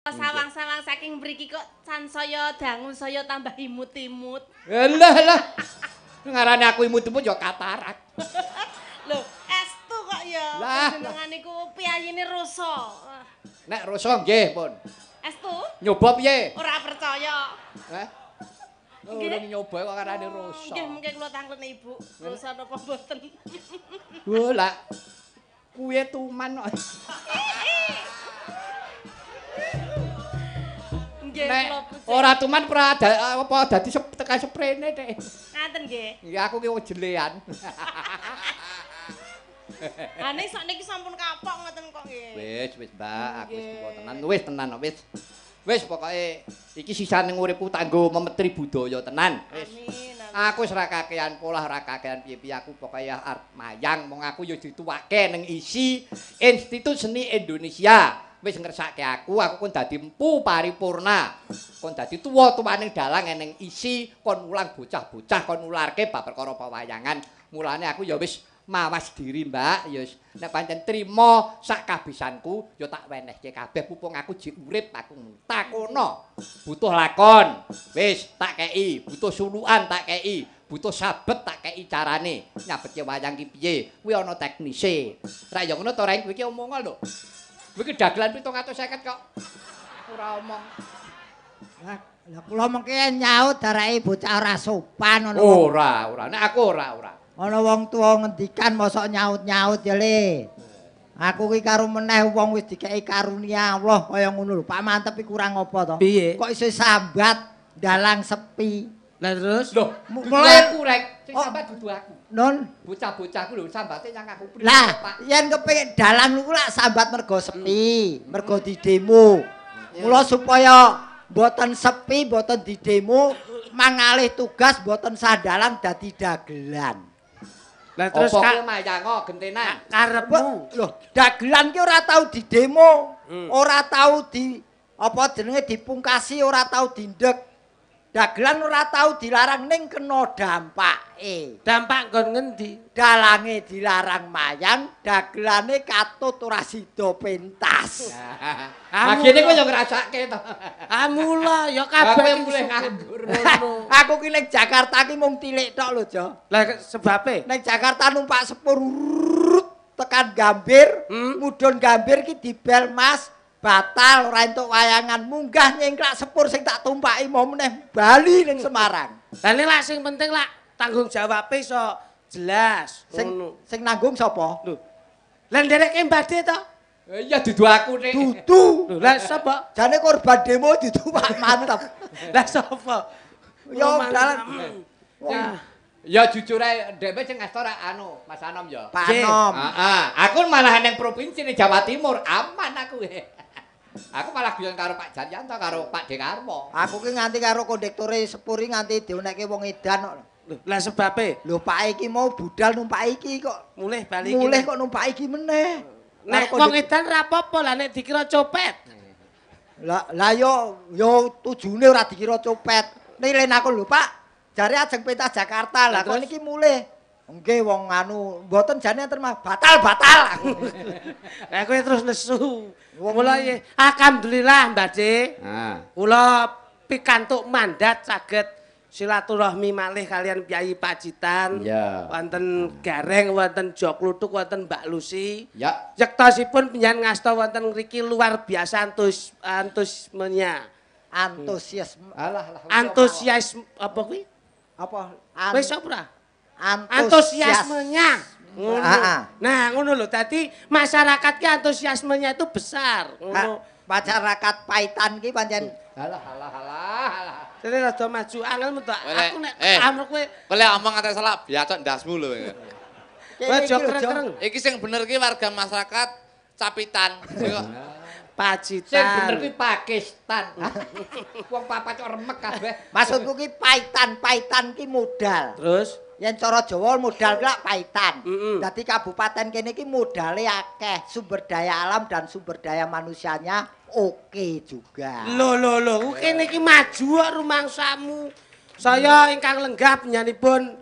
Sawang-sawang saking mriki kok sansaya dangu saya tambah imut-imut. Lah. Ngarane aku imut-imut ya katarak. Lho, estu kok ya. Panjenengan niku piyayine rasa. Nek rasa nggih, pun. Estu? Nyoba piye? Ora percaya. Hah? Urung nyoba kok ngarane rasa. Nggih, mungkin kula tanglet Ibu. Rasa napa mboten? Lho, lah. Kuwi tuman kok. Nek ora tuman apa dadi tekan sprene Dik. Ngaten nggih. Ya aku ki wong jelean. Ane sak niki sampun kapok ngoten kok nggih. Wis Mbak, aku wis tuwa tenan. Wis tenan wis. Wis pokoke iki sisane uripku kanggo memetri budaya tenan. Wis. Amin. Aku wis ra kakean polah, ra kakean piye-piye aku pokoke arep mayang mong aku ya dituwake ning isi Institut Seni Indonesia. Wis ngersake aku kon dadi empu paripurna. Kon dadi tuwa-tuwaning dalang ning isi kon ulang bocah-bocah kon nularke bab perkara pewayangan. Mulane aku ya wis mawas diri, Mbak. Ya wis nek pancen trima sak kabisanku ya tak wenehke kabeh pupung aku jek urip aku takono. Butuh lakon. Wis tak kei, butuh sulukan tak kei. Butuh sabet tak kei carane nyabetke wayang ki piye. Kuwi ana teknise. Ra ya ngono to reng kuwi ki omongan lho. Kuwi dagelan 750 kok. Ora omong. Lah kula mengke nyaut darake bocah ora sopan ngono. Ora. Nek aku ora. Ana wong tuwa ngendikan mosok nyaut-nyaut ya Le. Aku ki karo meneh wong wis dikeki karunia Allah kaya ngono lho. Pak Mantep iki kurang apa to? Piye? Kok iso sambat dalang sepi. Lah terus? Loh, mulai aku rek, sing sambat dudu aku. Non. Bocah-bocahku lho sambate nyang aku pripun, Lah, Pak? yen kepengin dalang niku lak sambat mergo sepi, mergo didemo. Mula supaya mboten sepi, mboten didemo, mangalih tugas mboten sandalang dadi dagelan. Lah terus Kak mayang gentenan. Karepmu. Loh, dagelan ki ora tau didemo, ora tau di apa jenenge dipungkasi, ora tau dindek. Dagelan ora tau dilarang ning kena dampake. Dampak nggon ngendi? Dalange dilarang mayang, dagelane katut ora sida pentas. Agene kowe yo ngrasake to. Mula ya Kabeh kabeh mulih nganggur. Aku ki ning Jakarta ki mung tilik tok lho, Jo. Lah sebabe? Ning Jakarta numpak sepur tekan Gambir, mudhun Gambir ki dibel Mas. Batal ora entuk wayangan munggah nyengklak sepur sing tak tumpaki mau meneh bali ning Semarang. Lah nek lak sing penting lak tanggung jawabe iso jelas. Sing nanggung sapa? Lho. Lah ndereke mbade to? Iya dudu aku nek. Dudu. Lho lah sapa? Jane korban demo dudu Pak Mantep. Lah sapa? Yo dalan. Ya jujur ae dhewe sing ngastor anu Mas Anom ya. Pak Anom. Heeh. Aku malah ning provinsi ning Jawa Timur aman aku. Aku malah guyon karo Pak Janyanto karo Pak Dekarwo. Aku ki nganti karo konduktore sepuri nganti dionekke wong edan kok. Lah sebabe? Lho Pak iki mau budal numpak iki kok. Mulih bali iki. Mulih kok numpak iki meneh. Nek wong edan ra apa-apa lah nek dikira copet. Lah yo tujune ora dikira copet. Nilen aku lho Pak. Jare ajeng pentas Jakarta lah kok niki mulih. Nggih wong anu mboten jane enten batal. Lah kowe terus nesu. Mulai alhamdulillah Mbak De. Kula pikantuk mandat saged silaturahmi malih kalian Kyai Pacitan. Wonten Gareng, wonten Joklutuk, wonten Mbak Lucy. Ya. Yektosipun panjenengan ngasta wonten mriki luar biasa antusiasmenya. Antusiasme. Antusiasme apa kuwi? Apa? Wis apa? Antusiasmenya. Nah, ngono lho. Dadi masyarakat ki antusiasmenya itu besar. Ngono. Masyarakat Paitan ki pancen Halah. Dadi rada maju angelmu to. Aku nek amruk kowe Kowe omong kate salah biasa ndasmu lho. Aja kereng-kereng. Iki sing bener ki warga masyarakat Capitan. Pacitan. Sing bener kuwi Pakistan. Wong papat kok remek kabeh. maksudku ki Paitan ki modal. Terus Yen cara Jawa modal ki lak Paitan. Dadi kabupaten kene iki modale akeh, sumber daya alam dan sumber daya manusianya oke juga. Lho, kene iki maju kok rumangsamu. Saya ingkang lenggah penyanipun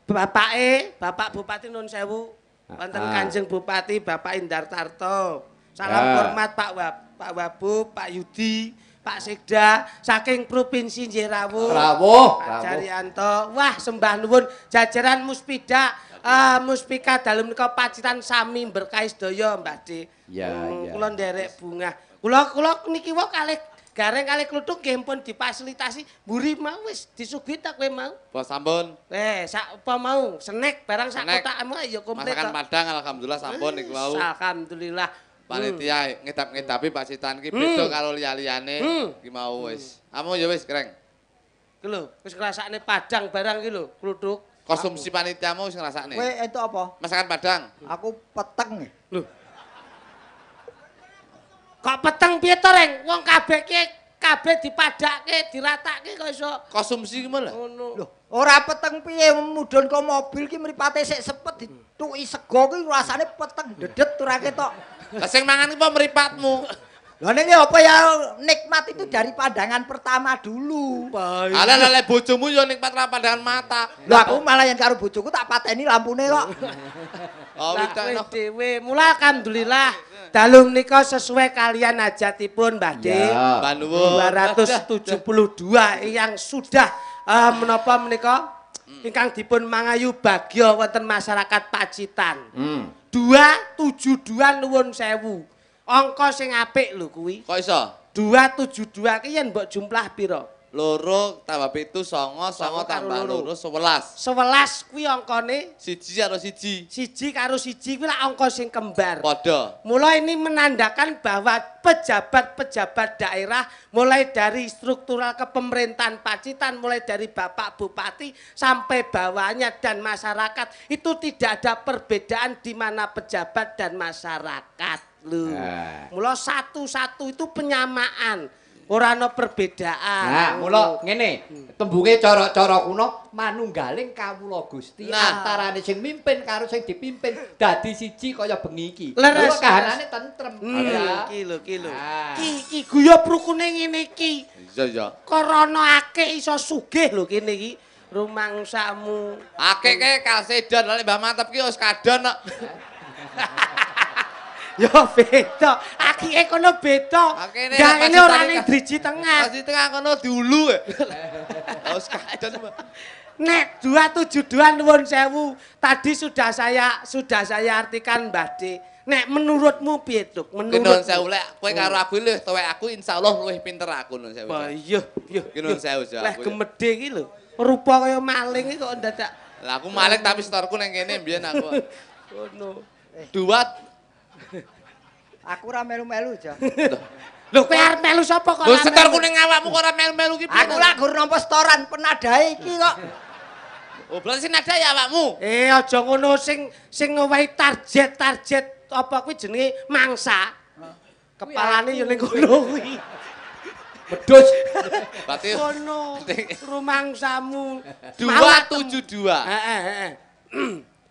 Bapak Bupati Nun Sewu, wonten Kanjeng Bupati Bapak Indar Tarto. Salam hormat Pak Pak Wabub, Pak Yudi, Pak Sekda saking Provinsi Rawuh. Pak Jaryanto. Wah, sembah nuwun jajaran Muspida, Muspika dalem menika Pacitan sami berkahi sedaya, Mbah De. Ya, ya. Kula nderek bungah. Kula niki wae kalih gareng kalih kluthuk nggih pun difasilitasi mburi mau wis disuguhi ta kowe mau. Bos sampun. Sak apa mau? Snack barang sak Snack. kotakmu ya komplit. Masakan Padang alhamdulillah sampun niku wau. Alhamdulillah. Panitia ngedap-ngedapi Pacitan ki beda karo liya-liyane ki mau wis. Kamu ya wis kreng. Ki lho, wis ngrasakne Padang barang ki lho, kluthuk. Konsumsi panitiamu wis ngrasakne. Kowe entuk apa? Masakan Padang. Aku peteng. Lho. Kok peteng piye to, Reng? Wong kabeh dipadake, diratake kok iso. Konsumsi ki lho. Ngono. Lho, ora peteng piye mudhun kok mobil ki mripate sik sepet dituki sego ki rasane peteng dedet ora ketok. Lah sing mangan ki apa mripatmu? Lah ning apa ya nikmat itu dari pandangan pertama dulu. Ala lele bojomu yo nikmat ra pandangan mata. Lho aku malah yang karo bojoku tak pateni lampune kok. Oh, Lah wicak dhewe, mula alhamdulillah dalung nika sesuai kalian hajatipun Mbah De. Ya. Mbah nuwun. 272 yang sudah menapa menika ingkang dipun mangayu bagya wonten masyarakat Pacitan. 272 nuwun sewu. Angka sing apik lho kuwi. Kok iso? 272 ki yen mbok jumlah pira? Loro tambah 7 9 tambah loro 11. 11 kuwi angkane Siji karo siji. siji karo siji kuwi lak angka sing kembar. Padha. Mulai ini menandakan bahwa pejabat-pejabat daerah mulai dari struktural kepemerintahan Pacitan, mulai dari Bapak Bupati sampai bawahnya dan masyarakat itu tidak ada perbedaan di mana pejabat dan masyarakat. Loh. Mula satu-satu itu penyamaan. Ora ana perbedaan. Nah, mula ngene, tembunge cara-cara kuno manunggaling kawula Gusti antarane sing mimpin karo sing dipimpin dadi siji kaya bengi iki. Leres kahanane tentrem. Iki lho. Ki guyub rukune ngene iki. Iya. Korona akeh iso sugih lho kene iki. Rumangsamu. Akeh ke kalsedon lek Mbah Mantep ki wis kadon kok. Ya beda. Akike kono beda. Ndak ngene ora ning driji tengah. Driji tengah kono diulu. Wis kadon. Nek 272 nuwun sewu. Tadi sudah saya artikan Mbah De. Nek menurutmu piye, Tuk? Nuwun sewu lek kowe karo aku luwih tuwek aku insyaallah luwih pinter aku nuwun sewu. Wah iya. Nuwun sewu aku. Lah gemedhe iki lho. Rupa kaya maling iki kok ndadak. Lah aku maling tapi setorku ning kene mbiyen aku. Ngono. Aku ora melu-melu aja. Lho kowe arep melu sapa kok? Lho setorku ning awakmu kok ora melu-melu ki piye? Aku lak gur nampa setoran penadahe iki kok. Oh, berarti sing ada ya awakmu. Aja ngono sing ngowahi target apa kuwi jenenge mangsa. Kepalane yo ning kono kuwi. Bedus. Berarti Kono rumangsamu 272. Heeh.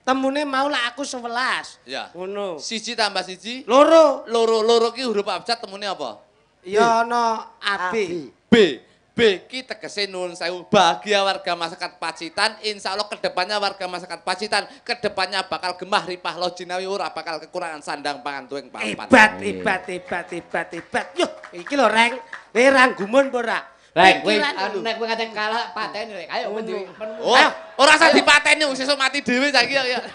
Temune mau lak aku 11. Ya. Ngono. Siji tambah siji. Loro. Loro ki huruf abjad temune apa? Ya ana AB. B ki tegese nuwun sewu bahagia warga masyarakat Pacitan, insyaallah kedepannya warga masyarakat Pacitan kedepannya bakal gemah ripah lojinawi ora bakal kekurangan sandang pangan tuwing papan. Hebat. Yo, iki lho Reng. Kowe ranggumun apa ora? Reng, kowe nek kowe ngaten kalah pateni rek. Ayo mendi. Oh, ora usah dipateni wong sesuk mati dhewe saiki ya.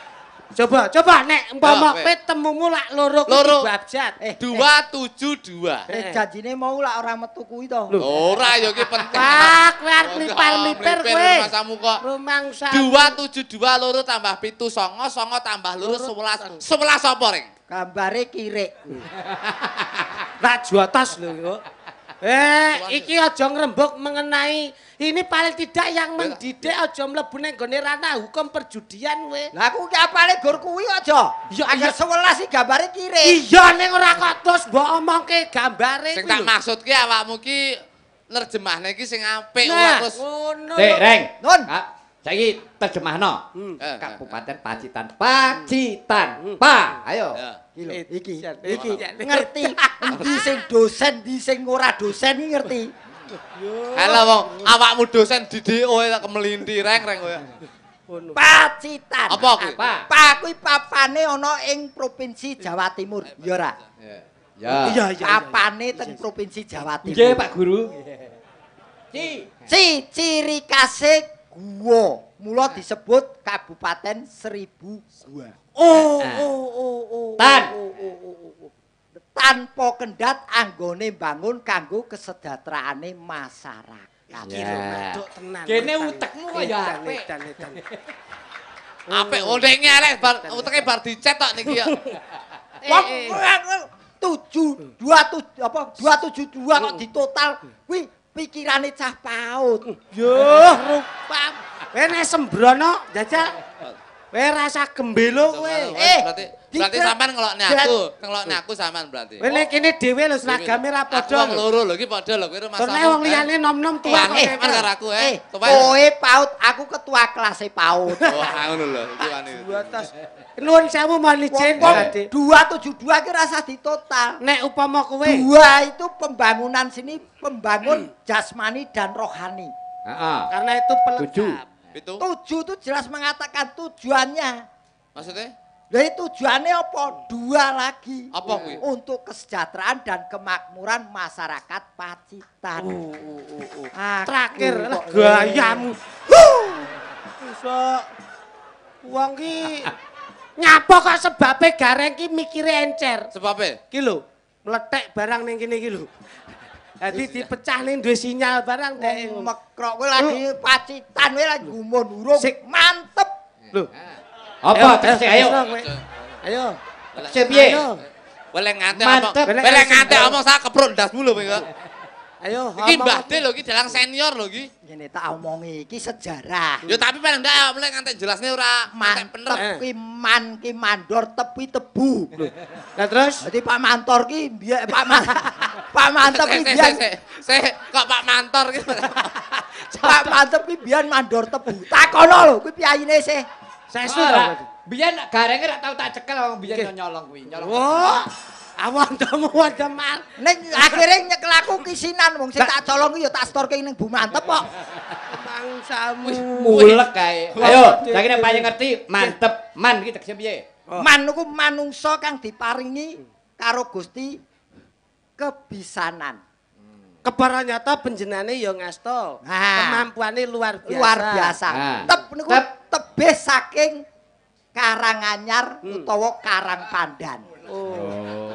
Coba nek umpama kowe temumu lak loro kuwi abjad. 272. Janjine mau lak ora metu kuwi to. Ora ya ki penting. Pak, kowe arep mlipar-mlipir kowe. Masamu kok. Rumangsa. 272 loro tambah 7 9 tambah loro 11. 11 apa, Reng? Gambare kirik. Rak juatas lho kok. Iki aja ngrembug mengenai ini paling tidak yang mendidik aja mlebu ning gone ranah hukum perjudian kowe. Lah aku ki apale gur kuwi aja. Angger 11 iki gambare kirik. Iya ning ora kok terus mbok omongke gambare Sing tak maksud ki awakmu ki nerjemahne ki sing apik terus ngono. Reng. Nun. Saiki terjemahno. Kabupaten Pacitan. Pa, ayo. Iki ngerti endi sing dosen, endi sing ora dosen iki ngerti. Halo wong, awakmu dosen didik kowe kemelinti Reng kowe. Pacitan. Apa kuwi? Pa kuwi papane ana ing provinsi Jawa Timur, ya ora? Ya. Iya. Apane teng Provinsi Jawa Timur. Nggih, Pak Guru. Ciri khase guwa. Mula disebut Kabupaten Seribu Gua. Tan. Tanpa kendhat anggone bangun kanggo kesejahteraane masyarakat. Ya. Duk tenan. Kene utekmu kok ya apik. Edan. Apik ngene elek bar uteke bar dicet tok niki ya. 272 kok ditotal kuwi pikirane cah paut. Yo, rupa. Wene sembrono jajal. Kowe rasa gembelo kowe. Berarti sampean ngelokne aku sampean berarti. Wene kene dhewe lho seragame ra padha. Wong loro lho iki padha lho kowe masalah. Soale wong liyane nom-nom tua kok karo aku Kowe paut, aku ketua kelas paut. Wah, ngono lho, iki wani. Nuwun sewu mohon izin. 272 ki rasa ditotal. Nek upama kowe Dua itu pembangunan sini pembangun jasmani dan rohani. Heeh. karena itu pelengkap. Itu 7 itu jelas mengatakan tujuannya. maksudnya Jadi tujuannya apa? 2 lagi. apa kuwi? Untuk kesejahteraan dan kemakmuran masyarakat Pacitan. Terakhir Aku lah kok gayamu. Iso wong ki nyapa kok sebabe gareng ki mikire encer. Sebabe Ki lho, meletek barang ning kene ki lho. Dadi dipecah ning duwe sinyal barang dek. mekrok kowe lagi Pacitan kowe lagi gumun urung Sik. mantep. Lho, Apa terus ayo. Ayo. Terus piye? Ayo. Weleng ngante Mantep. omong. Weleng ngante omong sak kepruk ndasmu lho kowe kok. Ayo. Iki ngomong. Mbah De lho iki dalang senior lho iki. Ngene tak omongi iki sejarah. Ya tapi paling ndak mulai ngantek jelasne ora ngantek bener. Mantep ki mandor tepi tebu. Lah terus Jadi Pak Mantor ki biyen Pak Mantep ki biyen Kok Pak Mantor ki. Pak Mantep ki biyen mandor tebu. Takono lho kuwi piyayine sih. sesu ta. Biyen garenge rak tau tak cekel wong biyen nyolong kuwi. Nyolong. Wah. Awang domo wadah mal. Ning akhire nyekel aku kisinan wong sing tak colong ya tak storke ning Bu Mantep kok. Mangsamu. Mulek kae. Ayo, lagi nek paling ngerti mantep. Man iki tegese piye? Man niku manungsa kang diparingi karo Gusti kebisanan. Kepara nyata penjenane ya ngasta. Nah. Kemampuane luar biasa. Luar biasa. Nah. Tep niku tebih saking Karanganyar utawa Karangpandan.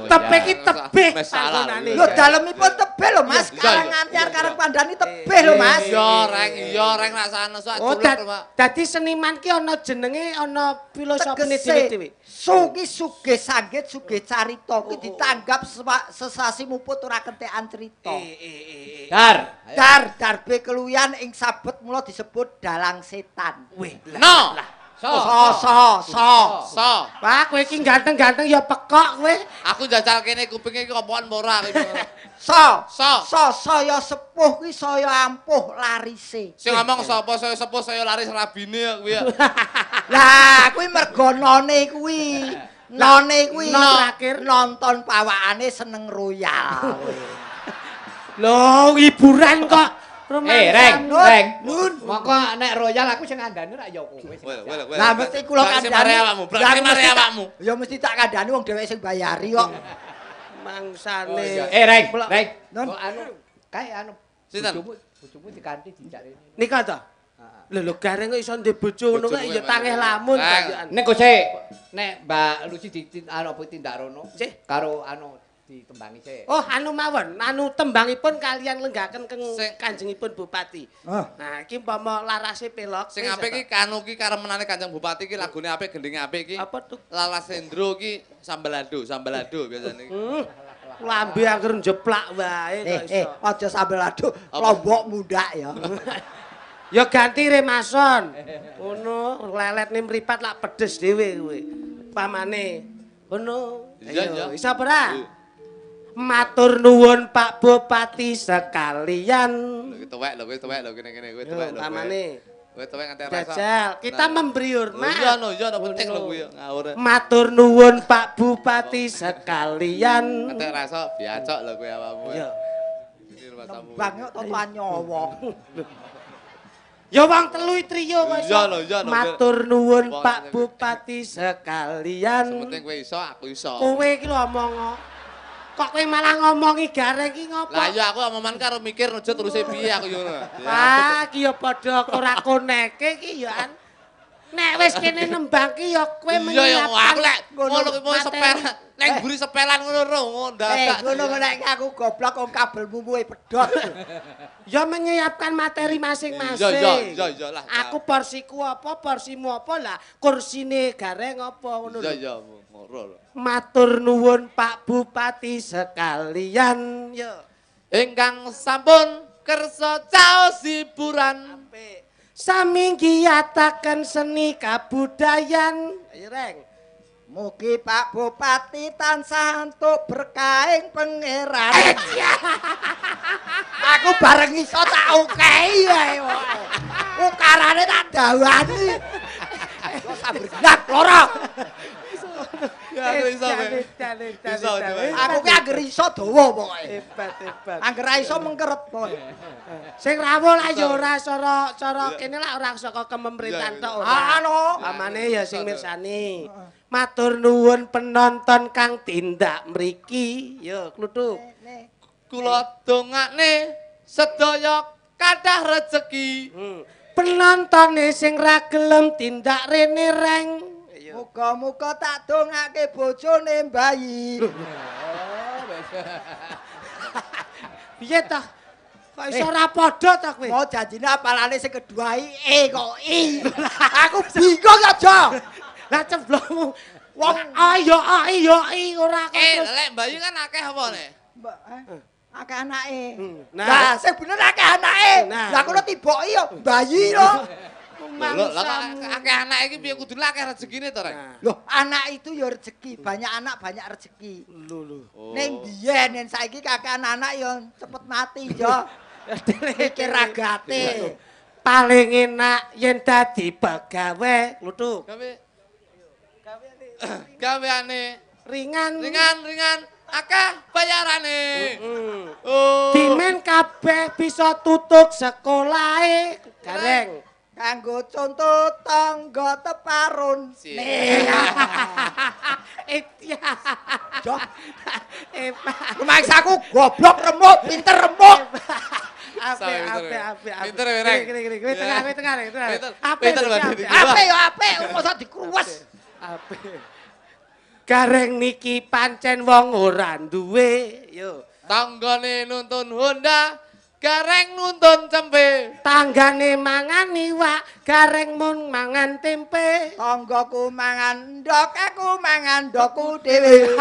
Tebih ki tebih Mes salah. panggonane. Lho dalemipun tebih lho Mas. Iya, iya. Karanganyar Karangpandan iki tebih lho Mas. Iya reng rasane sak Oh, culuk Pak. dadi seniman ki ana jenenge, ana filosofine Tegese dhewe-dhewe. Suki sugih sanggit sugih carita ki ditanggap sesasi muput ora kentekan cerita. Dar. Darbe keluyan ing sabet mula disebut dalang setan. Weh, No. So. So. Pak, kowe iki ganteng-ganteng ya pekok kowe. Aku jajal kene kupinge iki opoan ora iki. So So. saya sepuh kuwi saya ampuh larise. Sing ngomong sapa saya sepuh saya laris rabine kuwi ya. Lah kuwi mergo none kuwi. None kuwi terakhir nonton pawakane seneng royal. Lho, hiburan kok. Reng. Mongko nek royal aku sing ngandani rak ya kowe. Lah mesti kula kandhani awakmu, berarti mari awakmu. Ya mesti tak kandhani wong dheweke sing bayari kok. Mangsane. Reng. Non. Anu kae anu Sinten? bojomu dikanthi dijak rene. Nika ta? Lho gareng kok iso ndek bojo ngono kok ya tangeh lamun kayaan. Nek kok sik nek Mbak Lucy anu apa tindak rono Sik. karo anu ditembangi sik. Oh, anu mawon, anu tembangipun kalian lenggaken Kanjengipun Bupati. Nah, iki umpama larase pelok. Sing apik iki kanu ki karemenane Kanjeng Bupati ki lagune apik gendinge apik iki. Apa tuh? Lalas Sendro ki sambalado biasane. Lambe anger njeplak wae kok iso. Aja sambil aduk lombok mundak ya. Ya ganti remason. Ngono, leletne mripat lak pedes dhewe kowe. Pamane. Ngono. Iya. Iso apa ora? Matur nuwun Pak Bupati sekalian. Lho tuwek lho kene kowe tuwek lho. Pamane. Kowe tuwek nganti rasa. Jajal, kita memberi hormat. Iya no penting lho kuwi ngawur. Matur nuwun Pak Bupati sekalian. Nganti rasa biacok lho kowe awakmu. Iya. Iki rumah tamu. Bang kok totoan nyawa. Ya wong telu trio kok iso. Iya lho. Matur nuwun Wong Pak sing- Bupati sekalian. Sementing kowe iso, aku iso. Kowe iki lho omong. Kok kowe malah ngomongi Gareng ki ngopo? Lah iya aku omongan karo mikir aja terus piye aku yo. Pak, ki ya padha ora koneke ki ya an. Nek wis kene nembang ki ya kowe Iya ya aku lek ngono ki mau materi. sepel. Nek mburi sepelan ngono ro ndadak. ngono nek aku goblok kok kabelmu kuwi pedhot. Ya menyiapkan materi masing-masing. Iya lah. Aku porsiku apa, porsimu apa lah. Kursine Gareng apa ngono lho. Iya ngono. Matur nuwun Pak Bupati sekalian. Yo. Ingkang sampun kersa caos hiburan. Sami ngiyataken seni kabudayan. Ayo Reng. Mugi Pak Bupati tansah entuk berkahing pangeran. Aku bareng iso tak ukehi wae. Ukarane tak dawani. Kok sabar genap loro. Ya iso. Aku ki anggere iso dawa pokoke. Hebat. Anggere iso mengkeret pokoke. Sing rawuh lah ya ora cara kene lah ora saka kepemerintahan tok ora. Anu. Amane ya sing mirsani. Matur nuwun penonton kang tindak mriki. Yo, kluthuk. Kula dongakne sedaya kathah rejeki. Penontone sing ra gelem tindak rene Reng. Muga-muga tak dongake bojone mbayi. Piye ta? Kok iso ora padha ta kowe? Mau janjine apalane sing kedua kok i. Aku bingung aja. Lah ceblokmu wong ayo ora kok terus. Lek Bayu kan akeh apa nek? Akeh anake. Nah. Lah sing bener akeh anake. Nah. Lah kono tiboki yo bayi lho. Lho, lah akeh anak iki piye kudune akeh rezekine to, Rek? Loh, anak itu ya rezeki, banyak anak banyak rezeki. Lho. Ning biyen nen saiki kakek anak-anak ya cepet mati yo. Mikir ragate. Paling enak yen dadi pegawe, kluthuk. Gaweane Ringan. akeh bayarane. Oh. Dimen kabeh bisa tutup sekolahe, Gareng. Kanggo contoh tangga teparun. Iya. Jo. Rumaksa aku goblok remuk, pinter remuk. Apik. Pinter ya, Reng. Kene. Kowe tengah. Pinter banget. Apik, mosok dikruwes. Apik. Gareng niki pancen wong ora duwe. Yo. Tanggane nuntun Honda, Gareng nuntun cempe. Tanggane mangan iwak, Gareng mun mangan tempe. Tanggaku mangan ndok, aku mangan ndokku dhewe.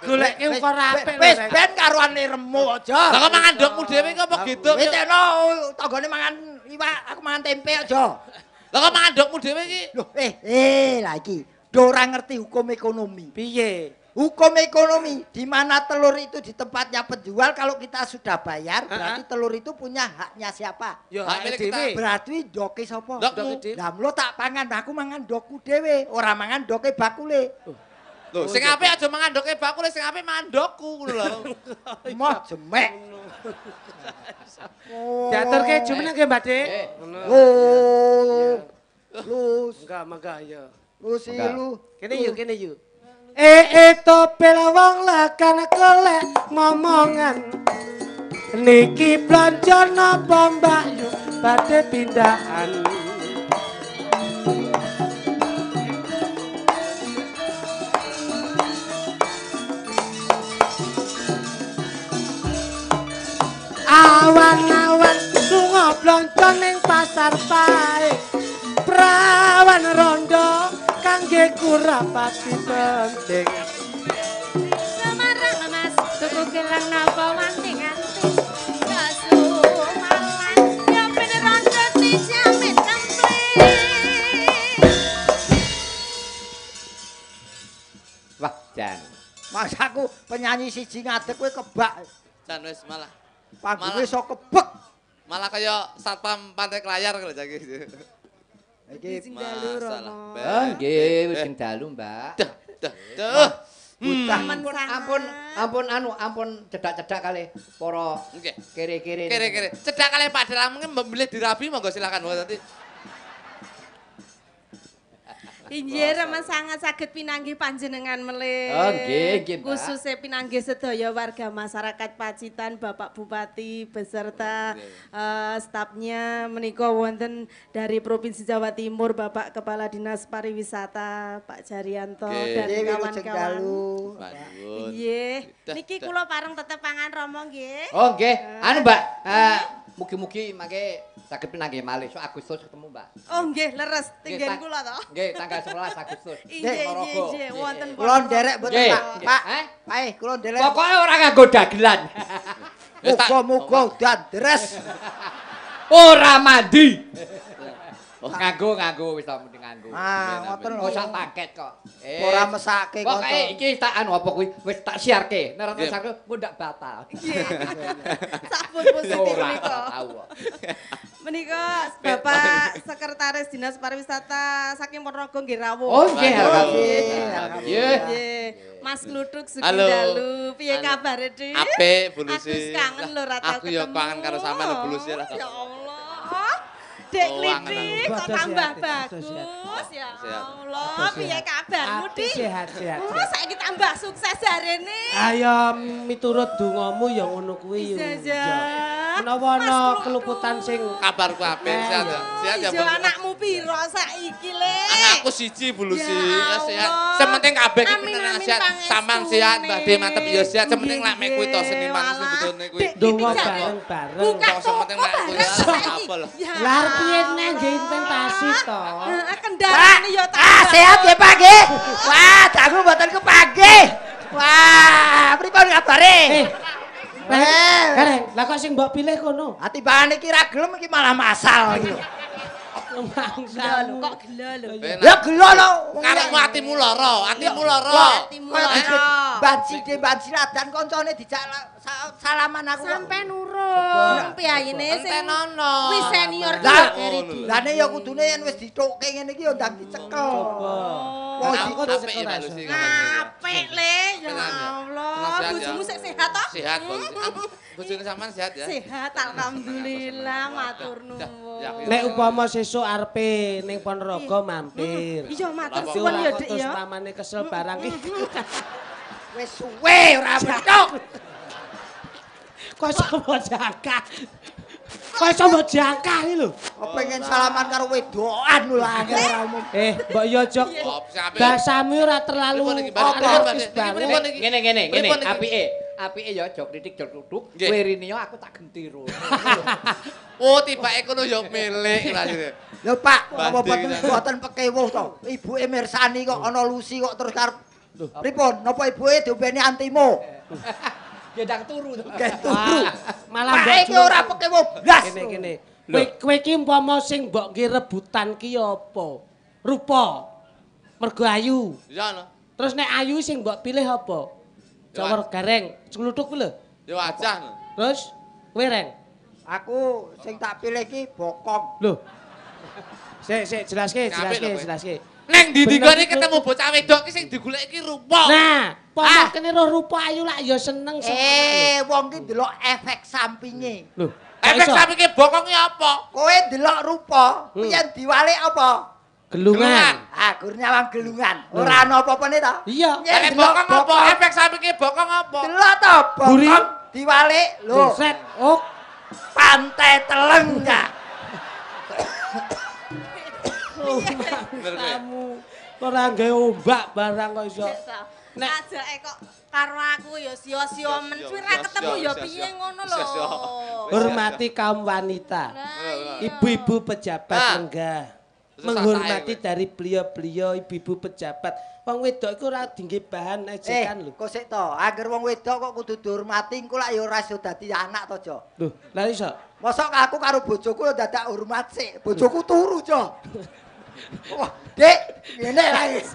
Goleke ukar apik lho. Wis ben karuane remu aja. Lah kok mangan ndokmu dhewe kok apa gitu? Wis teno tanggane mangan iwak, aku mangan tempe aja. Lah kok mangan ndokmu dhewe iki? Loh, lah iki do ora ngerti hukum ekonomi. Piye? Hukum ekonomi di mana telur itu di tempatnya penjual kalau kita sudah bayar berarti telur itu punya haknya siapa? Yo Hak milik kita. dhewe. Berarti doke sapa? Ndokmu. Lah mlo tak pangan, aku mangan ndokku dhewe, ora mangan doke bakule. Lho, sing apik aja mangan ndoke bakule, sing apik mangan ndokku ngono lho. Moh jemek. Diaturke jumeneng nggih, Mbak Dik. Lu Enggak ya. lu si lu. Kene yuk. Topel wong lakan kelek ngomongan. Niki blanja napa Mbak Yu badhe pindahan. Awan-awan lunga blanja ning pasar pae. Prawan rondo kangge kurapati penting. Semarang Mas, tuku gelang napa wanting-anting. Kasumalan, yo bener aja dijamin komplit. Wah, Jan. Mas aku penyanyi siji ngadeg kowe kebak. Jan wis malah Panggunge iso kebek. malah kaya satpam pantai Kelayar kalau jagi. Iki Sing dalu Masalah. Romo. Oh, nggih, wis sing dalu, Mbak. Duh. Ampun cedak-cedak kali para Nggih. kere-kere. Kere-kere. Cedak kali Pak Dalam memilih dirabi monggo silakan monggo nanti. Inggih remen sangat saged pinanggih panjenengan melih. Oh, nggih, Mbak. Khususnya pinanggih sedaya warga masyarakat Pacitan, Bapak Bupati beserta stafnya menika wonten dari Provinsi Jawa Timur, Bapak Kepala Dinas Pariwisata Pak Jarianto dan kawan-kawan. Nggih. Niki kula pareng tetep pangan romo nggih. Oh, nggih. Anu, Mbak, mugi-mugi mangke saged pinanggih malih sok Agustus ketemu, Mbak. Oh nggih, leres tinggen kula to. Nggih, tanggal 11 Agustus. Inggih, wonten Kula nderek mboten, Nggih, Pak. nggih. Pak, Eh? Pak, kula nderek. Pokoke ora nganggo dagelan. Muga-muga udan deres. Ora mandi. Nganggo wis ta mending nganggo. Ngoten lho. Sak paket kok. Ora mesake kok. Pokoke iki tak anu apa kuwi wis tak siarke. Nek ora tak siarke ndak batal. Nggih. Sampun positif Ora menika. tahu kok. Menika Bapak Sekretaris Dinas Pariwisata saking Ponorogo nggih rawuh. Oh nggih, Nggih. Mas Kluthuk Sugi Halo. dalu. Piye kabare, Dik? Apik, Bu Lucy. Aku kangen lho ra tau Aku ya ketemu. kangen karo sampean, Bu Lucy lah. Ya Allah. Dek Oh, Klitik kok Bodo tambah sehat, bagus. bodo Ya Sehat. Allah, piye kabarmu, Dik? Sehat. Oh, saiki tambah sukses jarene. Ayo miturut dongamu ya ngono kuwi. Bisa jan. Menawa ana Mas Kluthuk. keluputan sing Kabarku apik, sehat ya. Sehat ya, Ijo Bu. anakmu piro saiki, Le? Anakku siji, Bu Lucy. Ya Ya sehat. Allah. Sementing kabeh iki Amin, pinten amin, sehat. pangestune. Samang sehat, Mbak De mantep ya sehat. Sementing Nggih, lak mek kuwi to seniman walah. sing betulne kuwi. Dek, donga iki jan. bareng-bareng. Buka Kok toko sementing lak kuwi bareng ya, saiki. apa lho. Ya Lar piye nek Allah. nggih inventasi to. Heeh, kendaraane ya Sehat ya, Pak nggih. Wah, dangu mboten kepanggih. Wah, pripun kabare? Gareng, lah kok sing mbok pilih kono? Atimbangane iki ra gelem iki malah masal iki. Gelo lho, kok gelo lho. Ya gelo lho. Karepmu atimu lara, atimu lara. Atimu Kaya lara. Banci Ladan koncone dijak salaman aku. kok. Sampai nurung piyayine sing Enten ono. wis senior ki Lah, ya dari di. lah nek ya kudune yen wis dithukke ngene iki ya ndang dicekel. Oh, Oh, Aku di- apik ya, Mbak Lucy. apik le ya Tenang ya. Allah. Tenang, sehat ya. Bojomu sik sehat toh? Sehat, Bu Lucy. Bojone sampean sehat ya? Sehat alhamdulillah matur Ya, nuwun. ya. Nek upama sesuk arepe ning Ponorogo mampir. Iya matur Lah, suwun ya Kok Dik terus ya. pamane kesel barang iki. Wis suwe ora metok. Kok iso mbok jangkah. Kok iso mbok jangkah iki lho. Kok pengen salaman karo wedokan lho angel ora umum. Mbok yo jok. Oh, sing apik. Bahasamu ora terlalu Pripun iki, Mbak? Pripun, Mbak? artis Iki banget. pripun iki? Ngene, Pripun iki? apike. Apike ya jok kritik jok duduk. Nggih. Kowe rene yo aku tak gentiro. Oh, tibake kono ya milik lah gitu. Lho Pak, apa Banding, boten boten pekewuh to. Ibuke mirsani kok ana Lucy kok terus karep pripun? Napa ibuke diombeni antimo? Ya ndang turu to. Wah, malah Pak mbok iki ora pekewuh blas. Kene. Kowe iki umpama sing mbok nggih rebutan ki apa? Rupa. Mergo ayu. Ya no. Terus nek ayu sing mbok pilih apa? Cawar gareng, celuduk kuwi lho. Ya wajah no. Terus kowe reng. Aku sing tak pilih iki bokong. Lho. Sik jelaske. Neng ndi Bener digone itu. ketemu bocah wedok ki sing digoleki iki rupa. Nah, pomo kene roh rupa ayu lak ya seneng Wong ki ndelok efek sampinge. Lho, Efek sampinge bokong ki apa? Kowe ndelok rupa, piye diwalik apa? gelungan. Ah, gur nyawang gelungan. Ora ana apa-apane ta? Iya. Efek bokong apa? Efek sampinge bokong apa? Delok to, Buri. bokong diwalik lho. Set. Oh, Pantai Teleng Kak. Bener kowe. kamu ora gawe ombak barang kok iso. Nek ajake kok karo aku ya sia-sia men suwi ra ketemu ya piye ngono lho. Hormati kaum wanita. Ibu-ibu pejabat Ah. lenggah. Terus Menghormati santai, dari beliau-beliau ibu-ibu pejabat. Wong wedok iku ora dingge bahan ejekan lho. Kok sik to, anger wong wedok kok kudu dihormati engko lak ya ora iso dadi anak to, Jo. Lho, lha iso. Mosok aku karo bojoku ya dadak hormat sik. Bojoku turu, Jo. Wah, Dik, ngene ra wis.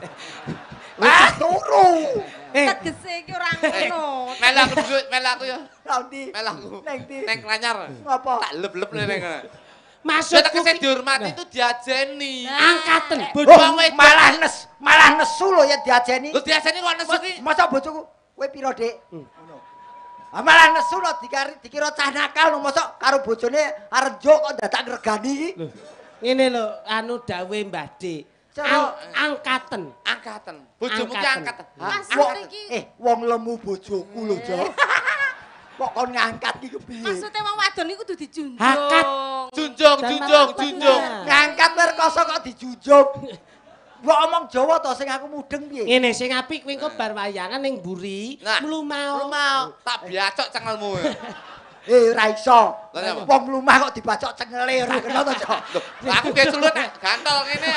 Ah, turu. Tegese iki ora ngono. Melaku ya. Nanti. Melaku. Neng ndi? Neng klanyar. Ngapa? Tak lep-lep neng. Masuk Ya tegese dihormati itu diajeni. angkatan Oh, bodoh. malah nesu lho ya diajeni. Lho diajeni kok nesu ki. Masa bojoku, kowe piro, Dik? Ngono. Ah malah nesu lho dikira cah nakal lho, masa karo bojone arep njuk kok dadak ngregani iki. Ngene lho, anu dawe Mbah Dik. Angkaten. Angkatan. Bojomu ki angkatan. Mas Wong- iki wong lemu bojoku lho, Jo. Kok kon ngangkat iki kepiye? maksudnya wong wadon iku kudu dijunjung. Hakat. Junjung, junjung, junjung. Ngangkat perkoso kok dijunjung. Mbok omong Jawa to sing aku mudeng piye? Ngene sing apik kuwi engko bar wayangan ning mburi, Nah, mlumau. Mau tak biacok cengelmu. Ora iso. Lah apa? Wong lumah kok dibacok cengele ora kena to, Jo. Lah aku ge sulut gantol ngene.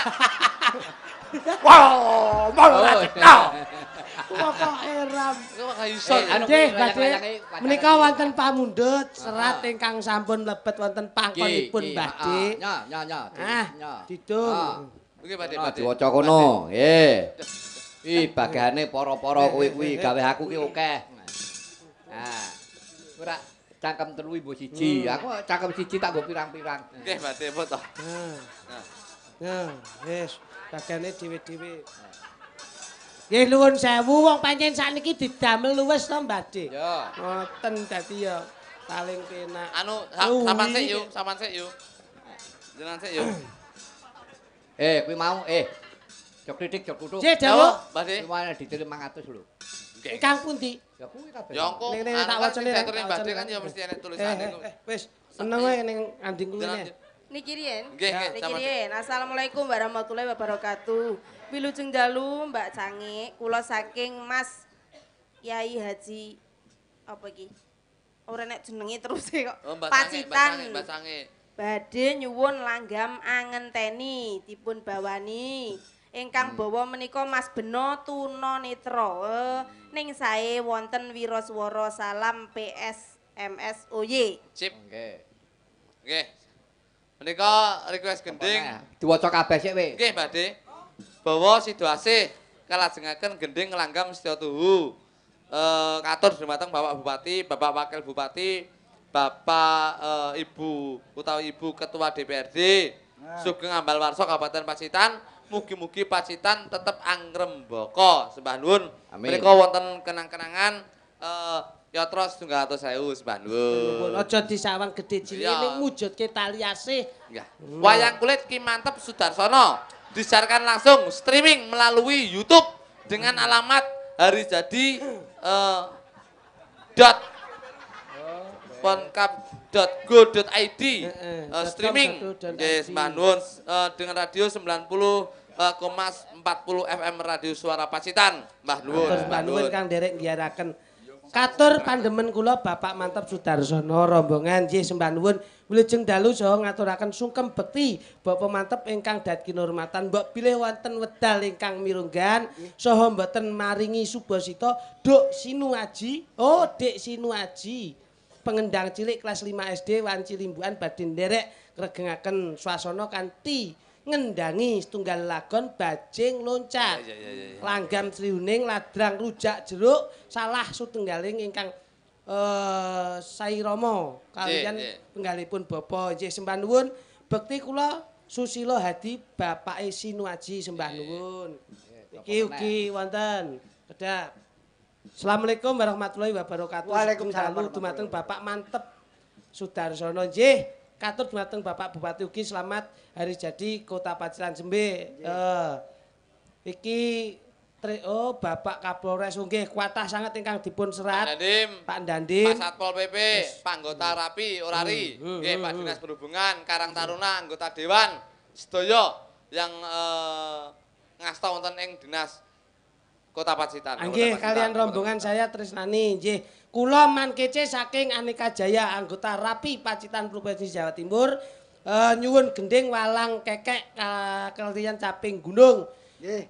Wow, mau ora kena. Pokok eram. Kok gak iso. anu Nggih, kuwi Badhe. wayang-wayange Menika wonten pamundhut serat ingkang sampun mlebet wonten pangkonipun Badhe. Nya. Didung. Oke, Badhe, Nah, Badhe. diwaca kono. Nggih. Ih, bagiane para-para kuwi gawe aku ki akeh. Nah. Ora cangkem telu ibu siji. Aku cangkem siji tak nggo pirang-pirang. Oke, Badhe foto. Nah, wis bagiane dhewe-dhewe. Nggih nuwun sewu wong pancen sakniki didamel luwes to Badhe. Ya. Ngoten dadi ya paling penak. Anu Luwi. sampean sik yuk. Jenengan sik yuk. Kuwi mau jok titik jok tutuk. Cek Yo, dawu. Badhe. Kuwi mana ditirim 500 lho. Oke. Ingkang pundi? Ya kuwi kabeh. Ya engko Ning anu tak kan wacane diaturin tak Badhe wacane. kan ya mesti enek tulisane. Wis seneng wae ning anding Jenengan kuline. Niki riyen. Nggih, nggih, Niki sama. riyen. Assalamualaikum warahmatullahi wabarakatuh. Wilujeng dalu Mbak Cange, kula saking Mas Yai Haji apa iki? Ora nek jenenge terus kok. Oh, Mbak Pacitan. Sange, Mbak Sange. Badhe nyuwun langgam angenteni dipun bawani. Ingkang bawa menika Mas Beno Tuna Netra. Ning sae wonten wiraswara salam PS MSOY. Sip. Nggih. Nggih. Menika request gending. Diwaca kabeh sik we. Nggih, Badhe. Bawa situasi kalajengaken gending langgam sedaya tuhu. Katur dumateng Bapak Bupati, Bapak Wakil Bupati, Bapak Ibu utawi Ibu Ketua DPRD, Sugeng Ambalwarsa Kabupaten Pacitan. Mugi-mugi Pacitan tetep angrembaka. Sembah nuwun. Amin. Menika wonten kenang-kenangan yatra 700.000 sembah nuwun. Aja disawang gedhe cilik Iya. ning mujudke tali asih. Ya. Wayang kulit Ki Mantep Sudarsono disiarkan langsung streaming melalui YouTube dengan alamat harijadi ponkap.go.id streaming yes Manun dengan radio 90,40 FM Radio Suara Pacitan Mbah Nuwun Terus Mbah Nuwun kang derek nggiyaraken. Katur pandemen kula Bapak Mantep Sudarsono rombongan nggih sembah nuwun wilujeng dalu saha ngaturaken sungkem bekti Bapak Mantep ingkang dhat kinurmatan mbok bilih wonten wedal ingkang mirunggan saha mboten maringi subasita Duk Sinuaji. Oh, Dik Sinuaji. Pengendang cilik kelas 5 SD wanci limbukan badhe nderek ngregengaken swasana kanthi ngendangi setunggal lagon bajing loncat. Langgam triuning ladrang rujak jeruk salah setunggaling ingkang Sairama kaliyan penggalipun bapa nggih sembah nuwun bekti kula Susilo Hadi bapake Sinuaji sembah nuwun. Iki ugi wonten kedap. Assalamualaikum warahmatullahi wabarakatuh. Waalaikumsalam Dalu dumateng Bapak Mantep Sudarsono nggih. Katur dumateng Bapak Bupati ugi selamat hari jadi Kota Pacitan Jembe. Iki Bapak Kapolres nggih kuatah sangat ingkang dipun serat. Pak Dandim, Pak Satpol PP, Pak Anggota Rapi, Orari, nggih Pak Dinas Perhubungan, Karang Taruna, anggota Dewan, sedaya yang ngasta wonten ing Dinas Kota Pacitan. nggih kalian rombongan saya tresnani nggih. Kula Man Kece saking Aneka Jaya anggota Rapi Pacitan Provinsi Jawa Timur nyuwun gending walang kekek kaliyan caping gunung.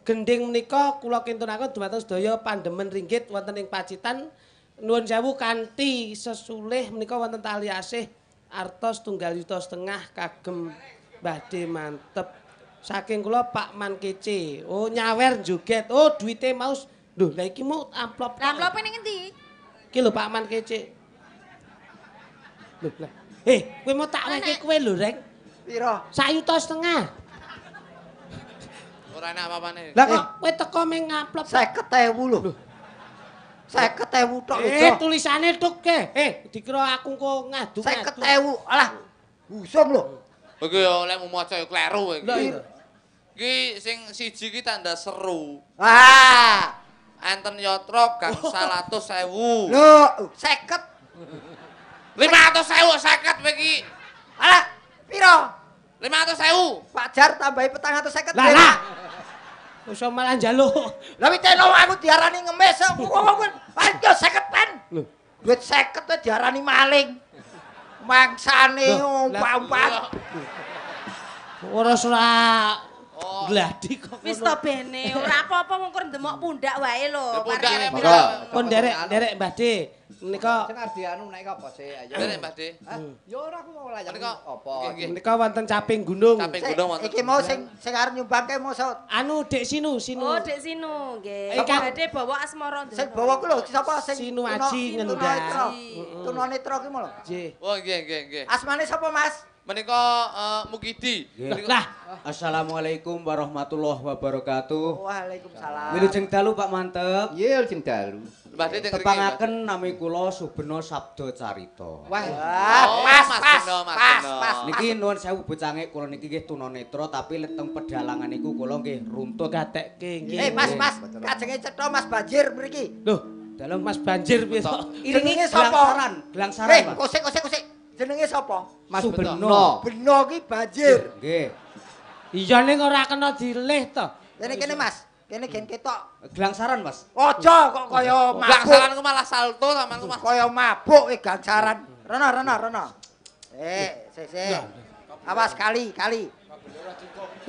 Gending menika kula kintunaken dumateng sedaya pandemen ringgit wonten ing Pacitan. Nuwun sewu kanthi sesulih menika wonten tali asih artos 1,5 juta kagem badhe mantep. Saking kula Pak Man Kece. Oh nyawer joget. Oh duwite mau lho lha iki mau amplop. Amplope ning endi? Iki lho Pak Man Kece. Lho lah. Kowe mau tak wehke kowe lho, Rek. Pira? 1,5 juta. Ora enak apa-apane. Lah kok kowe teko ming ngamplop 50.000 lho. 50.000 tok lho. tulisane tuk ke. Dikira aku kok ngadu. 50.000. Alah. Usum lho. Kowe yo lek mau maca yo kleru kowe. Lho iya. Ki sing siji ki tanda seru. Wah. Enten yatra gangsal 100.000. Lho, 50. 500.000 50 kowe iki. Alah, piro? 500.000. Pak Jar tambahi 450. Lah. Iso malah njaluk. Lah witeno aku diarani ngemis. Wong ayo 50 pen. Lho. Duit 50 tuh diarani maling. Mangsane umpat. Ora ora gladi kok. Wis to bene, ora apa-apa mung kur ndemok pundak wae lho. Pundak ya, Monggo. Pun derek Mbah De. Menika Sing arep dianu nek apa sih ayo. Derek Mbah De. Ya ora aku mau layang Menika apa. nggih. menika wonten caping gunung. Caping gunung wonten. Iki mau sing arep nyumbangke mau Anu Dek Sinu. Oh, Dek Sinu nggih. Kan- Badhe bawa asmara sing bawa ku lho sapa sing Sinu Aji ngendang. Tunanetra ki mau lho. Nggih. Oh nggih. Asmane sapa Mas? Menika Mukidi. Lah, Assalamualaikum warahmatullahi wabarakatuh. Waalaikumsalam. Wilujeng dalu Pak Mantep. Nggih jeng dalu. Mbah De teng mriki. Tepangaken nami kula Subena Sabda Carita. Wah, Mas pas. Beno. Niki nuwun sewu bocange kula niki nggih tunanetra tapi leteng pedalangan niku kula nggih runtut. gatekke nggih. Mas, kajenge cetha Mas Banjir mriki. Lho, dalam Mas Banjir piye to? Iringi Jenenge sapa? gelangsaran Pak. Kosek. Jenenge sapa? Mas Subeno. Beno ki Banjir. Nggih. Iya ning ora kena dilih to. Kene Mas. Kene gen ketok. Gelangsaran Mas. Aja kok kaya mabuk. Gangsalanku malah salto sampeanku Mas. Kaya mabuk gangsaran. Rena. Sik. Awas kali.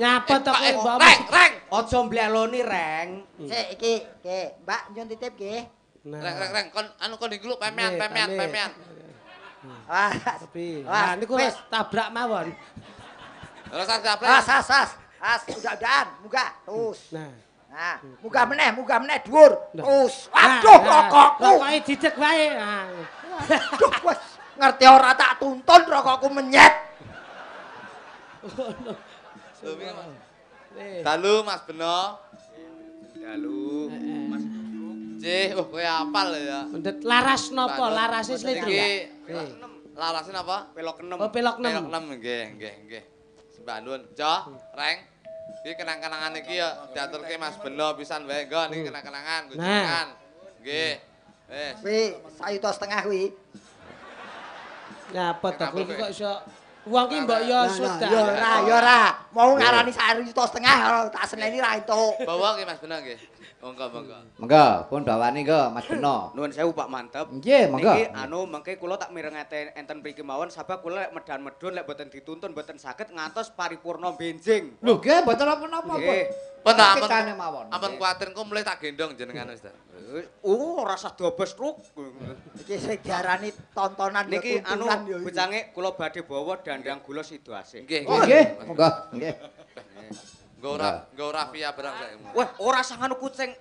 Nyapa to kowe Mbak? Reng. Aja mbleloni reng. Sik iki, Mbak nyun titip nggih. Reng. Kon anu kon iki lho Nggih, pemean. Wah, Tapi, Wah, nah niku wis. tabrak mawon. Rasa gaplek. As, udah, munggah, terus. Nah, Munggah meneh dhuwur. Terus. Nah, Aduh, nah, rokokku. rokoke didek wae. Nah. Aduh, wes ngerti ora tak tuntun rokokku menyet. Dalu Mas Beno. Dalu. Mas Cih, kowe apal ya. Mendet laras napa? Larase slendro. Iki larasé napa? Pelok 6. Oh, pelok Pelok 6. 6 nggih. Sembah nuwun. Jo, Reng. Iki kenang-kenangan iki ya diaturke Mas Beno pisan wae nggo niki kenang-kenangan, gunjungan. Nggih. Wis. Kuwi sayuta setengah kuwi. Nyapa to kowe kok iso wong ki mbok yo sudah. Ya ora. Mau ngarani sayuta setengah tak seneni ra entuk. Bawa nggih Mas Beno nggih. Monggo. Monggo, pun bawani nggo Mas Beno. Nuwun sewu Pak Mantep. Nggih, monggo. Niki mengke kula tak mirengete enten mriki mawon sabab kula lek medhan-medhun lek boten dituntun boten saged ngantos paripurna benjing. Lho, nggih mboten apa-apa. Nggih. Pikane mawon. Ampun kuwatir engko mulai tak gendong jenengan wis ta. Ora usah dobes truk. Iki sing diarani tontonan ya Niki tuntunan ya. bocange kula badhe bawa dandang gula sidoasih. Nggih. Oh, nggih, monggo. Nggih. Nggo ora via barang saya. Wah, ora sanganu kucing.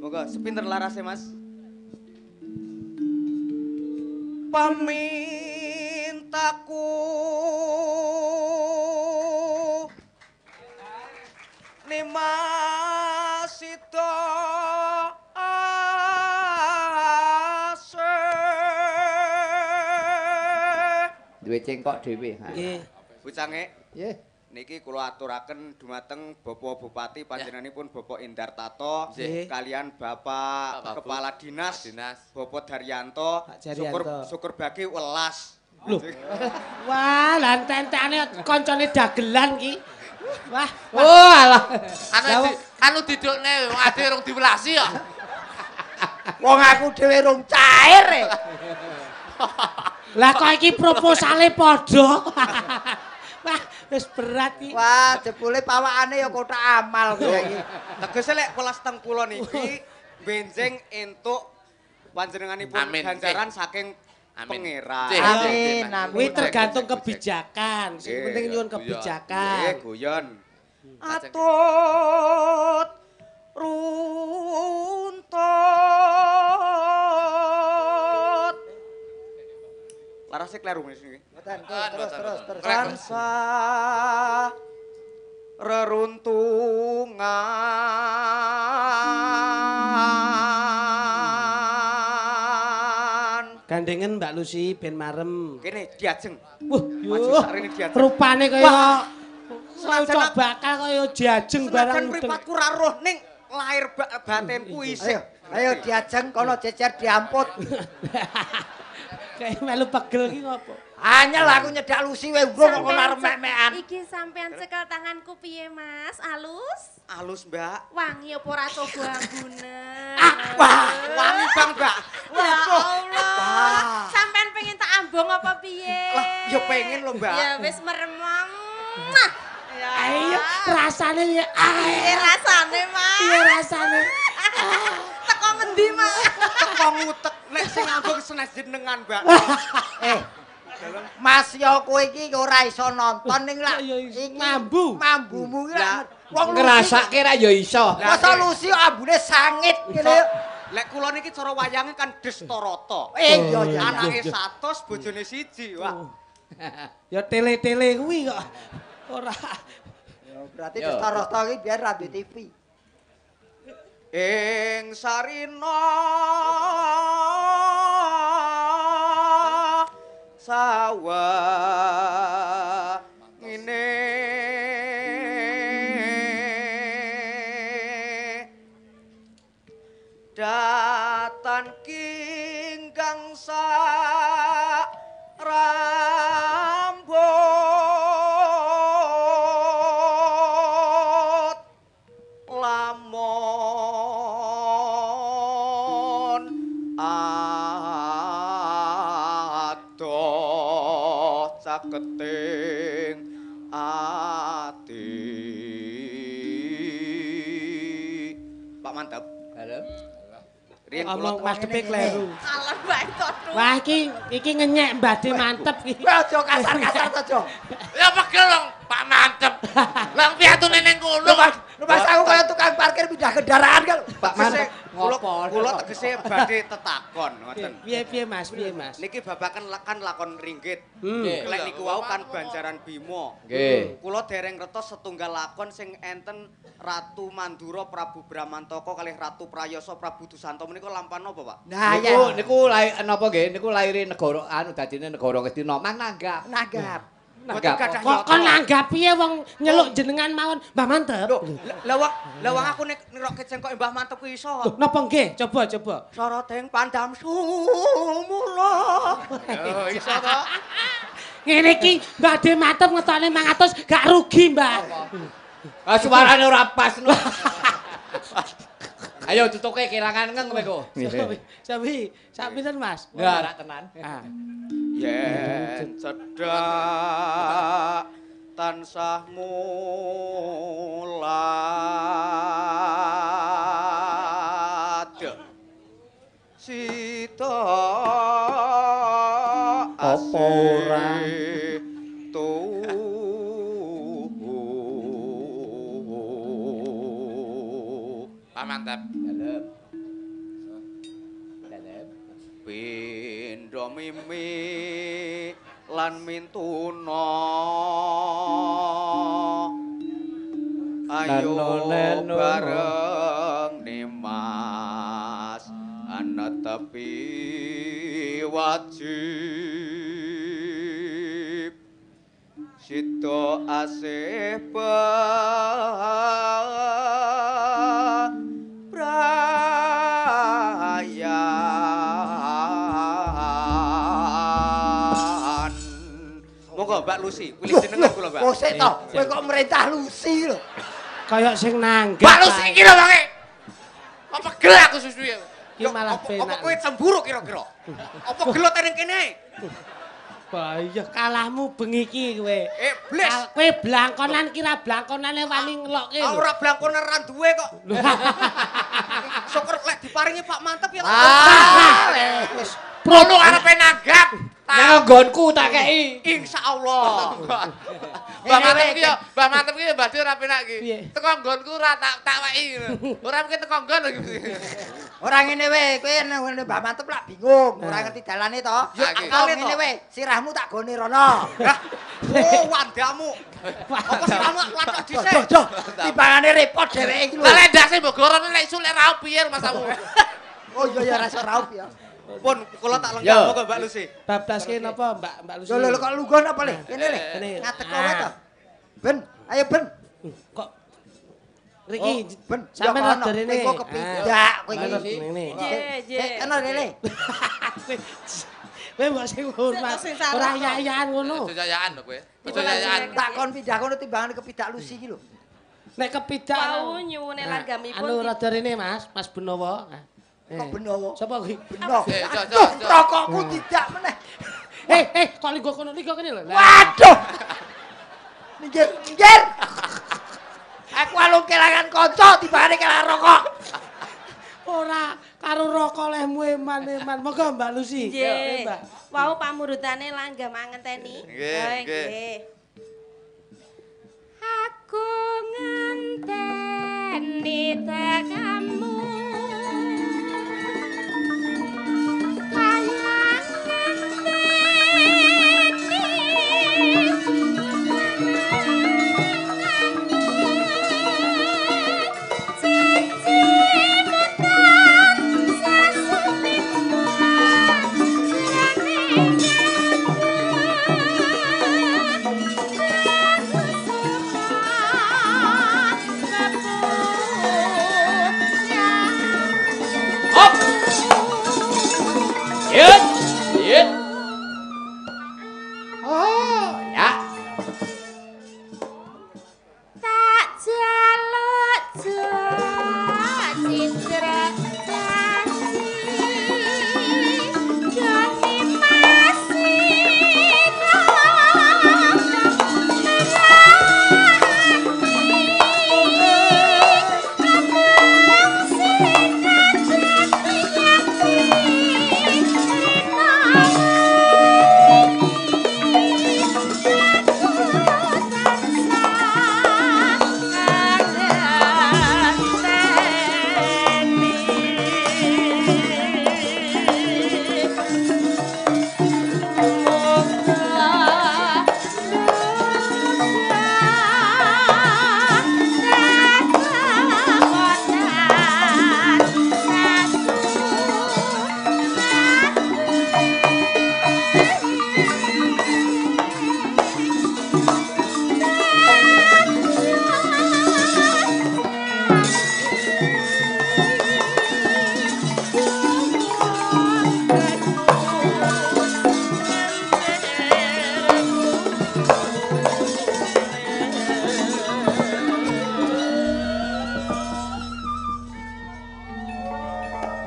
Moga sepinter larase, Mas. Pamintaku nimasita Duwe cengkok dhewe. Nggih. Bucange, Nggih. niki kula aturaken dumateng Bapak Bupati panjenenganipun Bapak Indartato Nggih. kalian Bapak Bapak Kepala Dinas Bapak Daryanto Pak Daryanto. syukur bagi welas. Lho. Wah, lan tentekane kancane dagelan ki. Wah, Oh, alah. Anu didukne wong ade rung diwelasi ya. Wong aku dhewe rung cair. lah kok iki proposale padha. Wah, wis berat iki. Wah, jebule pawakane ya kotak amal kowe iki. Tegese lek welas teng kula niki benjing entuk panjenenganipun Amin. ganjaran saking Amin. pangeran. Cih. Amin, Kuwi amin. tergantung kebijakan. Sing Nggih, penting nyuwun nggih, kebijakan. guyon. Atut runtut. Larase kleru wis niki. Mboten, Ah, terus. mboten. Tansah reruntungan Gandengan Mbak Lucy ben marem. Kene diajeng. Wah, Maju sarene diajeng. rupane kaya cocok bakal kaya diajeng barang Senajan mudeng. mripatku ra roh ning lahir batinku isih. Ayo diajeng kono jejer diamput. Kayak melu pegel ki ngopo? Anyel aku nyedak Lucy we urung kok kono arep mek-mekan. Iki sampean cekel tanganku piye, Mas? Alus? Alus, Mbak. Wangi apa ora coba ambunen? Wah, wangi bang, Mbak. Ya Allah. Sampean pengen tak ambung apa piye? Lah, ya pengen lho, Mbak. Ya wis meremong. Nah. Ya. Ayo rasane ya. Piye rasane, Mas? Piye rasane? Teko ngendi, Mas? Teko ngutek nek sing ambung senes jenengan, Mbak. Mas yo kowe iki ora iso nonton ning lak Ya, ya, iki mambumu ki lak wong ngrasake ra ya iso. masa Lucy ambune sangit ngene. Lek kula niki cara wayange kan Destarata. Iya ya. Anake 100, bojone 1. Wah. Ya tele-tele kuwi kok. Ora. Ya berarti Destarata iki biar radio TV. Ing sarina sawah ngene datan kingkang sarambut lamun adoh caketing ati. Pak Mantep. Halo. Riyen Ngomong kula madhepe kleru. Alah bae to. Wah iki ngenyek mbade mantep iki. Aja kasar-kasar aja. Ya pegel dong, Pak Mantep. Lah piatune ning kono. Mas aku kaya tukang parkir pindah kendaraan kan. Pak Tegese ngopo? kula tegese badhe tetakon ngoten. Piye Mas? Niki babakan kan lakon ringgit. Nggih. Lek niku wau kan Banjaran Bima. Nggih. Kula dereng ngertos setunggal lakon sing enten Ratu Mandura Prabu Bramantaka kalih Ratu Prayasa Prabu Dusanto menika lampan napa, Pak? Nah ya Niku lahir napa nggih? Niku lahire negara anu dadine negara Ngastina. Mang nanggap. nanggap. Nanggap. Kok nanggap piye wong nyeluk jenengan mawon Mbah Mantep? Lho, lah wong aku nek nirokke jengkok Mbah Mantep ku iso. Loh, napa nggih? Coba. Soroteng pandam sumula. Oh, iso to. Ngene iki Mbah Mantep ngetokne 500 gak rugi, Mbah. Ah suarane ora pas. Ayo tutuke kelangan ngeng kowe kok. Sapi pinten Mas? Ya rak tenan. Ah. Yen cedhak tansah mulat sita Apa ora? Pak Mantep. Dalem. Dalem. Pindha mimi lan mintuna ayo Nano. bareng nimas ana tepi wajib sita asih prayan. Monggo Mbak Lucy, pilih jenengan kula, Mbak. Oh sik to, kowe kok merintah Lucy lho. Kayak sing nanggap. Mbak Lucy iki lho, Bang. Apa gel aku susu ya? Iki malah Apa penak. kowe cemburu kira-kira? Apa gelot ning kene? Bahaya kalahmu bengi iki kowe. Iblis. Kowe blangkonan kira blangkonane wani ngelokke lho. Ora blangkonan ra duwe kok. Syukur lek diparingi Pak Mantep ya. Wis. Prono arepe nanggap. Nang nggonku tak kei. Insyaallah. Mbak Mantep iki ya, Mbak Mantep iki mbadi ora penak iki. Piye? Teko nggonku ora tak weki. Ora mungkin teko nggon lho iki. Ora ngene wae, kowe ngene Mbah Mantep lak bingung, ora ngerti dalane to. Ya, Kalau ngene wae, sirahmu tak gone rono. Oh, wandamu. Apa sih kamu latok dhisik? Joh, timbangane repot dheweke iki lho. Lah ndase mbok gorone lek isu lek raup piye masamu. Oh iya ya rasa raup ya. Pun kula tak Yo. lenggah monggo Mbak Lucy. Bablaske napa Mbak Lucy? Lho kok lungguh napa le? Kene le. Kene. Ngadeg kowe to. Ben, ayo ben. Kok Riki, Ben, sampean ya, order ini. kowe kok kepidak kowe iki. Ini. Ana lele. Kowe mbok sing hormat. Sing salah Ora kok. yayaan ngono. Aja yayaan lho kowe. Aja yayaan. Tak kon pindah kono timbangane kepidak Lucy iki lho. Nek kepidak. Wau nyuwune langgamipun. Anu rada rene Mas Benowo. Kok benowo? Sapa kuwi? Beno. Jo. Rokokku tidak meneh. Kok linggo kono linggo kene lho. Waduh. Minggir. Aku alung kelangan kanca timbangane kelangan rokok. Ora karo rokok lehmu eman. Moga Mbak Lucy. Nggih. Mbak. Wau pamurutane langgam ngenteni. Nggih. Aku ngenteni tekamu. Yut. Oh, ya. Tak jaluk citra janji doni masih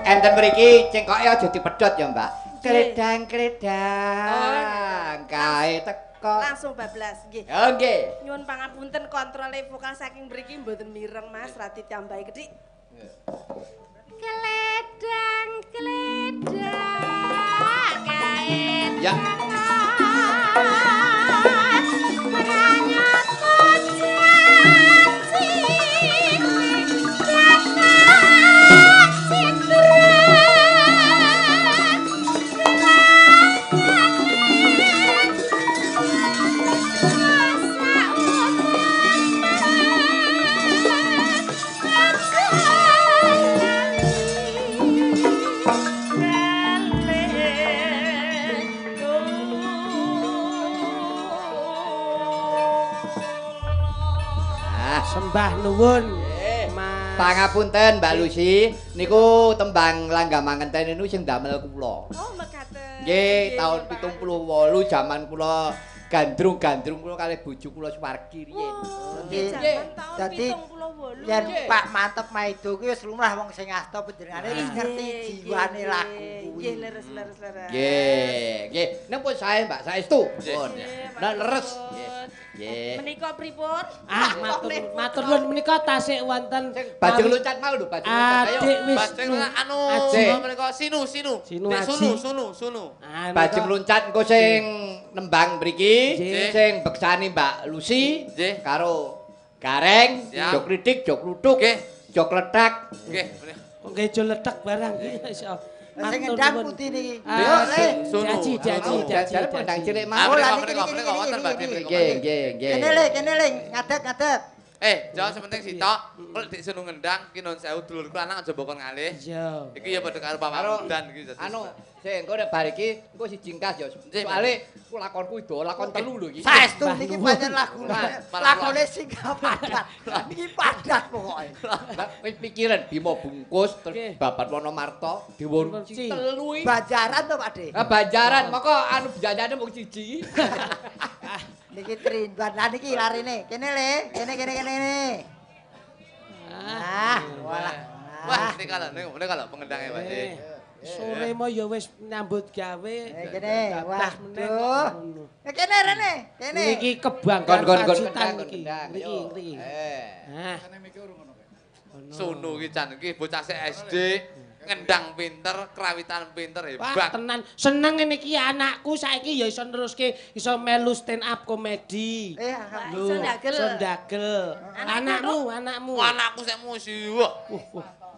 Enten mriki cengkoke aja dipedhot ya, Mbak. Kledang. Kae teko. langsung bablas nggih. Ya nggih. Nyuwun pangapunten kontrole vokal saking mriki mboten mireng Mas, rati tambahi kedhik. Kledang kae. Ya. Sembah nuwun. Mas. Pangapunten Mbak Lucy, niku tembang langgam ngenten niku sing damel kula. Oh, mekaten. Nggih, taun 78 jaman kula gandrung kula kalih bojo kula Suwargi riyen. Nggih. Dadi yen Pak Mantep Maido kuwi wis lumrah wong sing asta panjenengane wis ngerti jiwane lagu kuwi. Nggih, leres. Nggih. Nang pun sae Mbak, saestu. Pun. Lah leres. Nggih. Menika pripun? Matur nuwun menika tasik wonten Bajeng loncat mau lho, bajeng loncat. Ayo. Adik wis Bajeng anu Aji. menika sinu. Sinu Nek Aji. sunu. Bajeng loncat engko sing nembang mriki, Nggih. sing beksani Mbak Lucy Nggih. karo Gareng, Ya. jok kritik, jok kluthuk, Nggih. jok letak. Nggih. kok nggih jo letek barang iso. Sing ngendang putih niki. Yo, Sunu. Jare pendang cilik Ah, mau. menika wonten Mbak Nggih. Kene le, ngadeg. Jauh sepenting sitok. Kalau dik seneng ngendang, ki nun sewu dulurku lanang aja bokon ngalih. Iya. Iki ya padha karo Pak Dan iki. Anu, sing engko nek bar iki engko si jingkas ya. Soale ku lakonku ido lakon telu lho iki. Saestu niki pancen lagu. Malah Lakone sing padat. Niki padat pokoke. Wis pikiran Bima Bungkus terus Babat Wonomarta diwurunci telu iki. Bajaran to, Pak De. Ah Banjaran, moko anu janjane mung siji. Niki Trinban. Lah niki larine. Kene le, kene. Walah. Wah, ini kalau pengendangnya Pak De. Sore mo ya wis nyambut gawe. Kene, waduh. Kene rene, kene. Niki kebanggaan Kon Pacitan kendang, niki. kendang, Niki, yo. niki. Nah, Sunu ki jan iki bocah sik SD, ngendang pinter, krawitan pinter wah hebat. tenan seneng niki anakku saiki ya iso neruske iso melu stand up komedi. Iso ndagel. Iso ndagel. Anakmu. Anakku sik musi. Wah,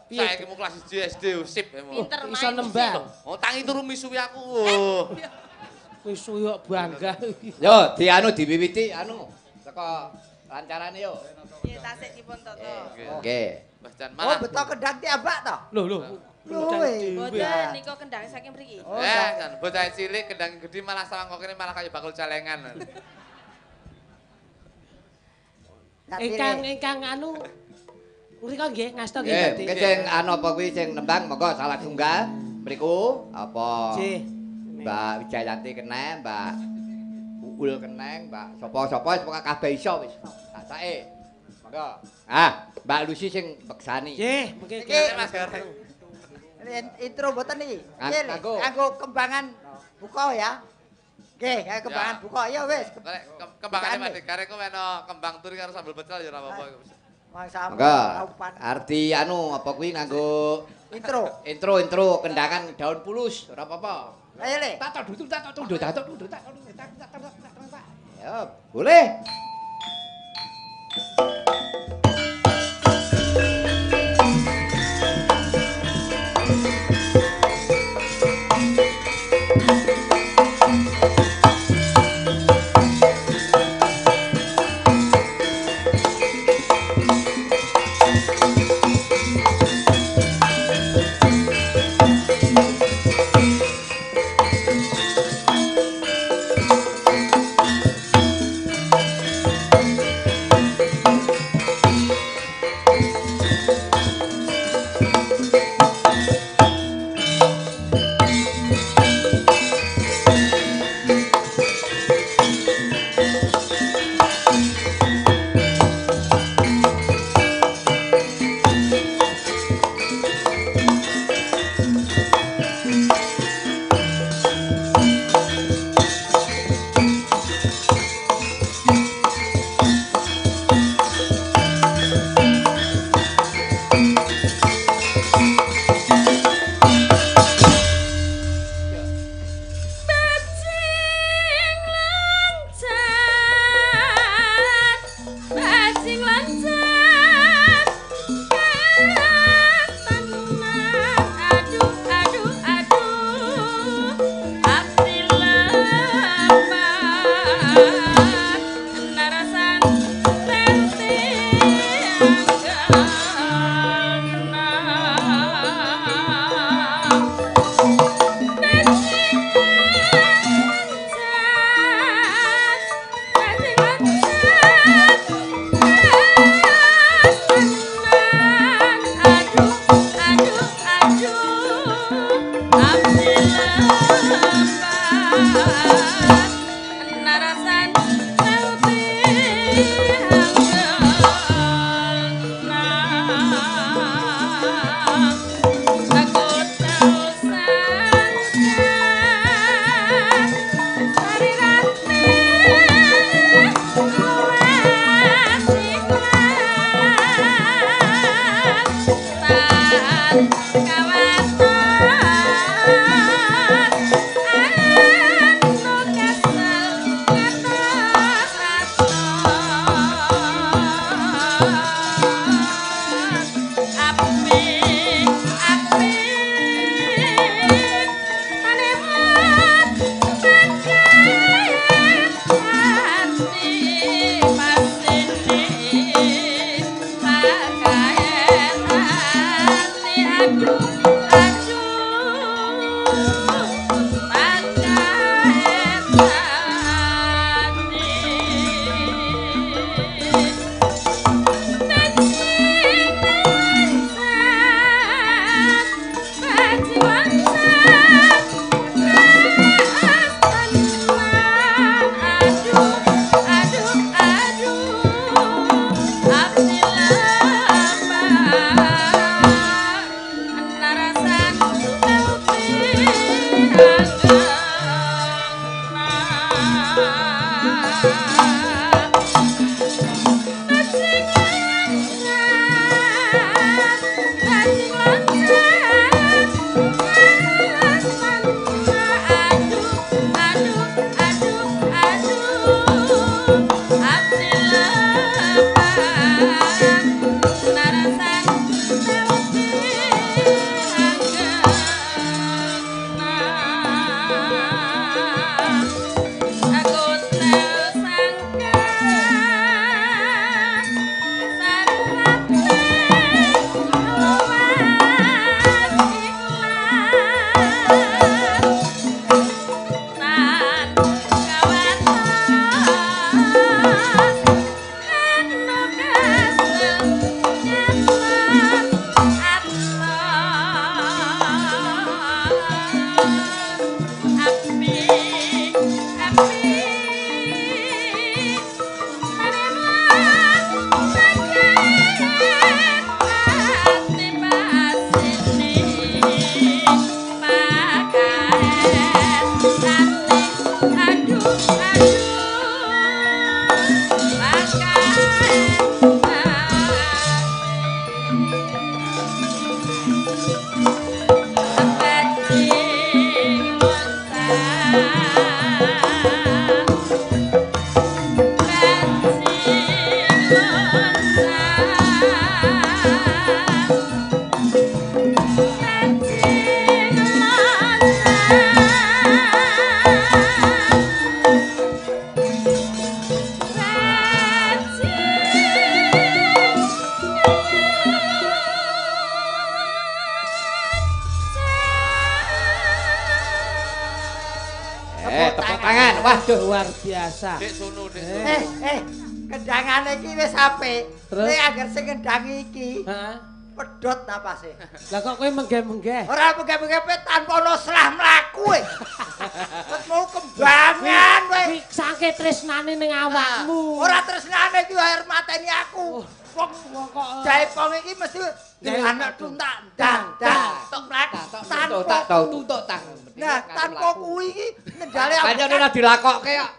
Piye? saiki mu kelas 1 SD sip emo. Pinter main. Iso nembang. Oh, tangi turu misuwi aku. Wis suyo bangga. Yo, diwiwiti anu saka lancarane yo. Nggih, tasik dipun toto. Oke. Mas Jan Oh, malah. beto kendang tiabak to? Lho. Boten nika kendang saking mriki. Jan bocah cilik kendang gedhi malah sawang kok kene malah kaya bakul celengan. Ingkang anu mriko nggih ngasta nggih Nggih, Dadi. mungkin sing anu apa kuwi sing nembang monggo salah tunggal mriku apa Nggih. Mbak Wijayanti kena, Mbak Uul keneng, Mbak sapa-sapa wis pokoke kabeh iso wis. Sasake. Monggo. Ah, Mbak Lucy sing beksani. Nggih, mungkin Iki Mas Gareng. intro boten niki. Nganggo. Nganggo kembangan buka ya. Nggih, kembangan buka ya wis. Kembangane Mas Gareng ku meno kembang turi karo sambel pecel ya ora apa-apa. Monggo. Arti anu apa kuwi nganggo Intro. intro kendangan daun pulus ora apa-apa. Ayo le. Ya, boleh. Kawan tepuk tangan. Waduh, luar biasa. Dek sono, dek sono. Kendangane iki wis apik. Terus? Nek agar sing kendangi iki Heeh. pedhot napase. Lah kok kowe menggeh-menggeh? Ora menggeh-menggeh tanpa ono selah mlaku kowe. Wis mau kembangan kowe. Kuwi saking tresnane ning awakmu. Ora tresnane iki air mateni aku. Wong kok Jaipong iki mesti anak tuntak dang tok mlaku. tutuk tang. Nah, tanpa kuwi iki ngendale Pancen ora dilakokke kok.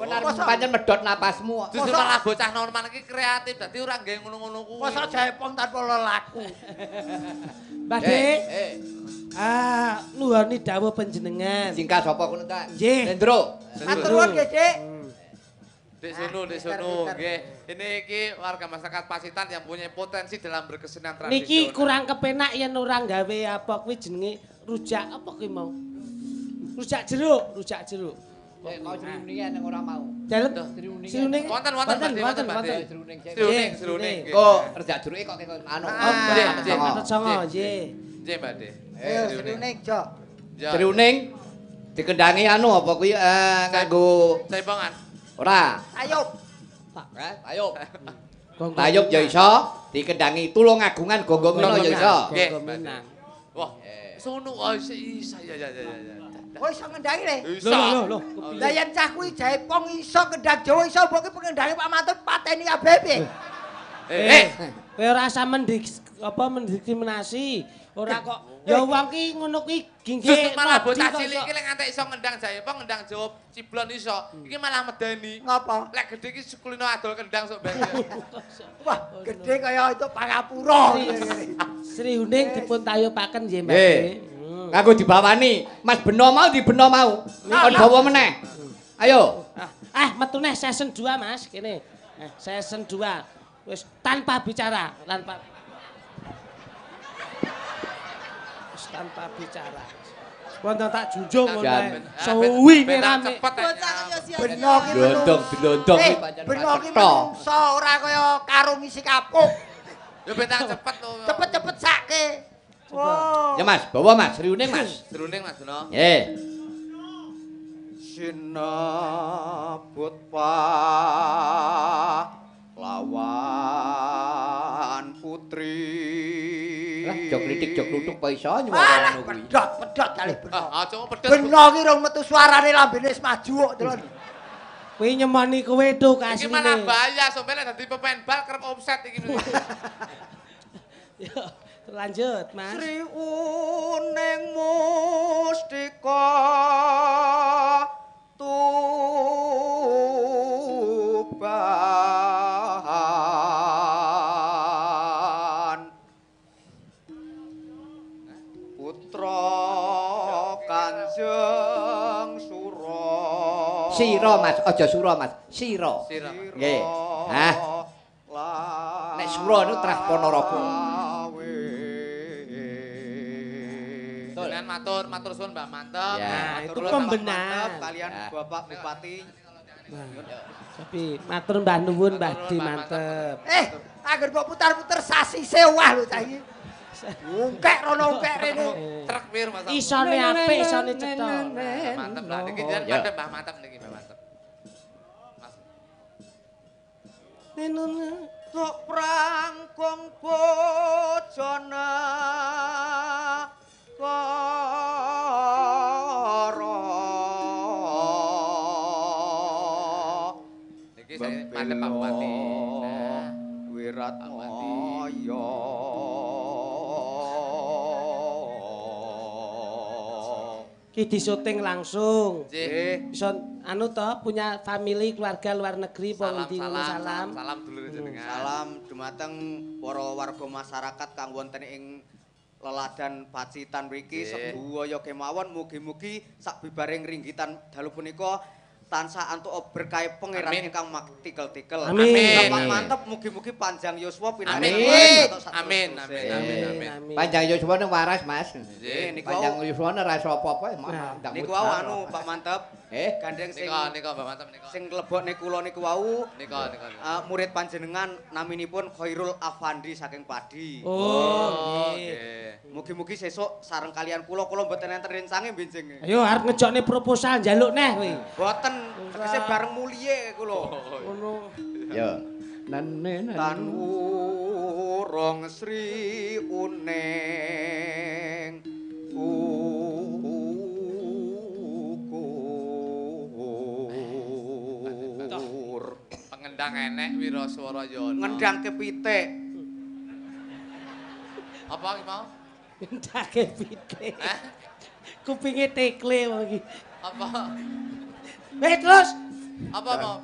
Benar pancen medhot napasmu. Justru malah bocah normal iki kreatif, dadi ora nggih ngono-ngono kuwi. Masa Jaipong tanpa lelaku. Mbah Dik. Nuhoni dawuh panjenengan. Singkat sapa kono ta? Nggih. Lendro. Matur nuwun nggih, Dik. Dek sono, nggih. Ini iki warga masyarakat Pacitan yang punya potensi dalam berkesenian tradisional. Niki kurang kepenak yen ora gawe apa kuwi jenenge rujak apa kuwi mau? Rujak jeruk. Mau jruninge ning ora mau. Dalem sirune. Wonten. Seruning. Kok rejak jeruke kok anu. Matur songo, nggih. Nggih, Mbak De. Ayo seruning, Jo. Jeruning dikendangi anu apa kuwi nganggo Jaipongan. ora. Ayo. Ayo. Tayub ya iso, dikendangi tulung agungan gonggong ya iso. Nggih. Minang. Wah, sono isa ya. Kowe iso ngendangi le. Lho. Lah yen cah kuwi Jaipong iso kendang Jawa iso mbok ki pengendange Pak Matur pateni kabeh piye? Kowe ora usah mendiskriminasi. Ora kok ya wong ki ngono kuwi Justru ginggih. malah bocah cilik iki lek ngantek iso ngendang Jaipong, ngendang Jawa Ciblon iso. Iki malah medeni. Ngapa? Lek gedhe iki kulino adol kendang sok ben. Wah, gede kaya itu Pangapura. Sri Huning dipun tayupaken nggih, Mbak. Nganggo dibawani. Mas Beno mau di Beno mau. Kon dawa meneh. Ayo. Metune season 2, Mas. Kene. Season 2. Wis tanpa bicara. Tanpa bicara. Wonten tak junjung ngono. Suwi rame. Bocah kaya sia. Beno ki Glondong iki pancen Beno ki menungso ora kaya karung isi kapuk. Ya ben tak cepet to. Cepet-cepet sake. Wow. Ya Mas, bawa Mas, Riuning Mas. Seruning Mas Beno. Nggih. Sinabut lawan putri. Lah jok kritik jok nutuk apa iso Alah, nyuwara kuwi. pedhot kali Beno. Aja pedhot. Beno ki rong metu suarane lambene wis maju kok, Delon. Kuwi nyemoni kowe tok Iki malah asline. bahaya, sampeyan dadi pemain bal kerep offset iki. Yo, lanjut, Mas. Sri Uning Mustika Tuban Putra Kanjeng Sura. Sira Mas, aja Sura Mas. Sira. Sira. Nggih. Hah. Nek Sura niku Trah Ponorogo. Dengan matur suwun Mbak Mantep. Ya, itu Matur nuwun, pembenar. Pak Kalian Ya. Bapak Bupati. Tapi matur Mbah nuwun Mbah Di mantep. Angger mbok putar-putar sasi sewah lho cah iki. Ungkek rono ungkek rene. Trek pir Mas. Isone apik, isone cetha. Mantep lah niki jan Ya. mantep Mbah Mantep niki Mbah Mantep. Mas. Tok prangkung bojone Niki saya mantep Pak Bupati. Wirat Moyo. Ki disyuting langsung. Nggih. Bisa anu toh punya family keluarga luar negeri apa ngendi ngono salam. Salam dulur jenengan. Salam dumateng para warga masyarakat kang wonten ing leladan Pacitan mriki Nggih. sedaya kemawon mugi-mugi sakbibaring ringgitan dalu punika tansah antuk berkah pangeran ingkang tikel-tikel. Amin. Bapak mantep mugi-mugi panjang yuswa pinangan. Amin. Panjang yuswa nang waras, Mas. Nggih, niku Panjang yuswa ora iso apa-apa, niku wau anu Pak Mantep. Gandeng sing Nika Mbak Mantep nika. Sing nglebokne kula niku wau. Nika. Murid panjenengan naminipun Khairul Afandi saking Padi. Oh, nggih. Mugi-mugi sesuk sareng kalian kula mboten enten rencange benjing. Ayo arep ngejokne proposal njaluk neh kowe. Mboten, tegese bareng muliye kula. Ngono. Yo. Tan urung Sri Uneng ukur. Pengendang enek Wiraswara Yana. Ngendangke pitik. Apa iki mau? Ndake pitik. Kupinge tekle wae iki. Apa? Terus. Apa mau?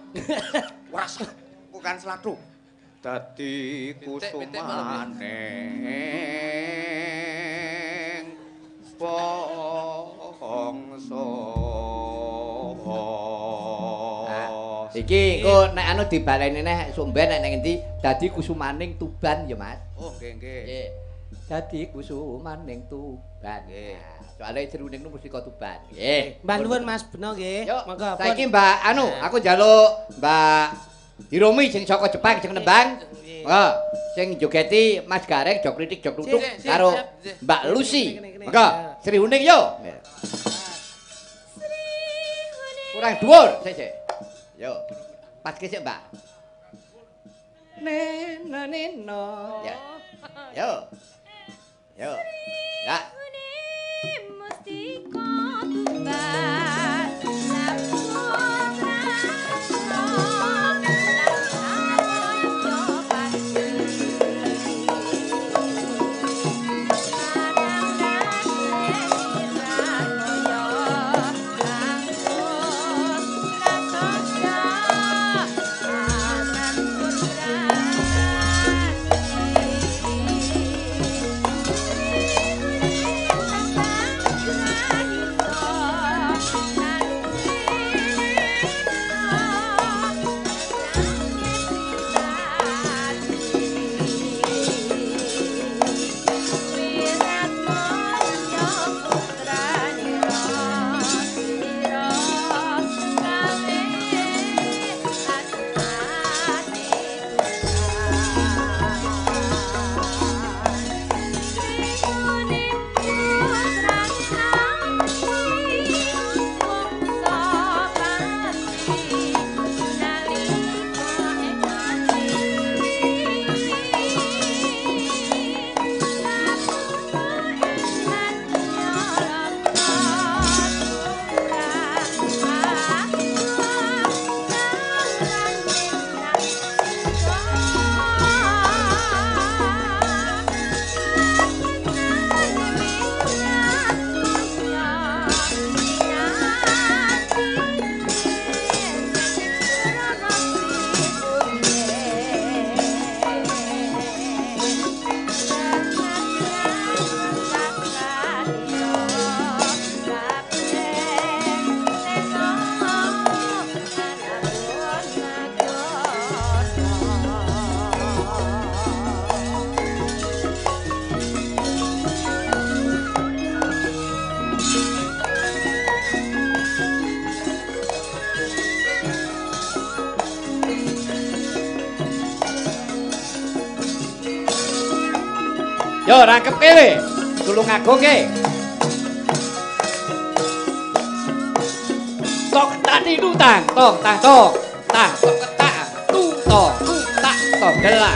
Ora bukan selatu. Dadi kusumaneng bangsa. Iki engko nek anu dibaleni neh sumben nek nang endi dadi kusumaning Tuban ya, Mas. Oh, nggih. Nggih. Dadi kusumaning Tuban. Nggih. Soale jeruning nu mesti kok Tuban. Nggih. Mbah nuwun Mas Beno nggih. Yo, Monggo. saiki Mbak anu aku njaluk Mbak Hiromi sing saka Jepang sing nembang. Monggo. Sing jogeti Mas Gareng jog kritik jog tutuk karo Mbak Lucy. Monggo. Sri Huning yo. Kurang dhuwur sik. Yo. Pas ke sik, Mbak. Neno. Ya. Yo. Yo. Ya. Yo rangkep kene. Tulung ngagungke. Tok tadi tutang, tok tang tok. Tang tok ketak, tu tok, tak tok delah.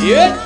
Iya.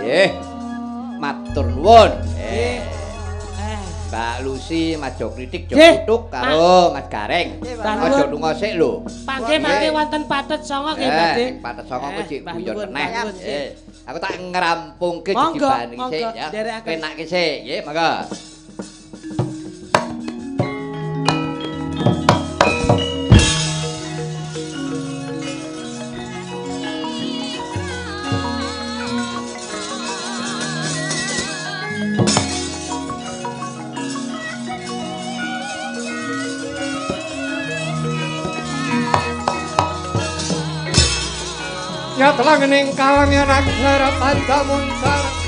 Ya. Matur nuwun. Mbak Lucy Majo Kritik Jo Kutuk karo Mas Gareng. Aja lunga sik lho. Panggih wonten patet songo nggih Badhe. Patet songo kuwi jek guyon meneh. Aku tak ngrampungke dibaning sik ya. Penake sik nggih, monggo. Nyatlang ning kawangan nagara Pandamuntar.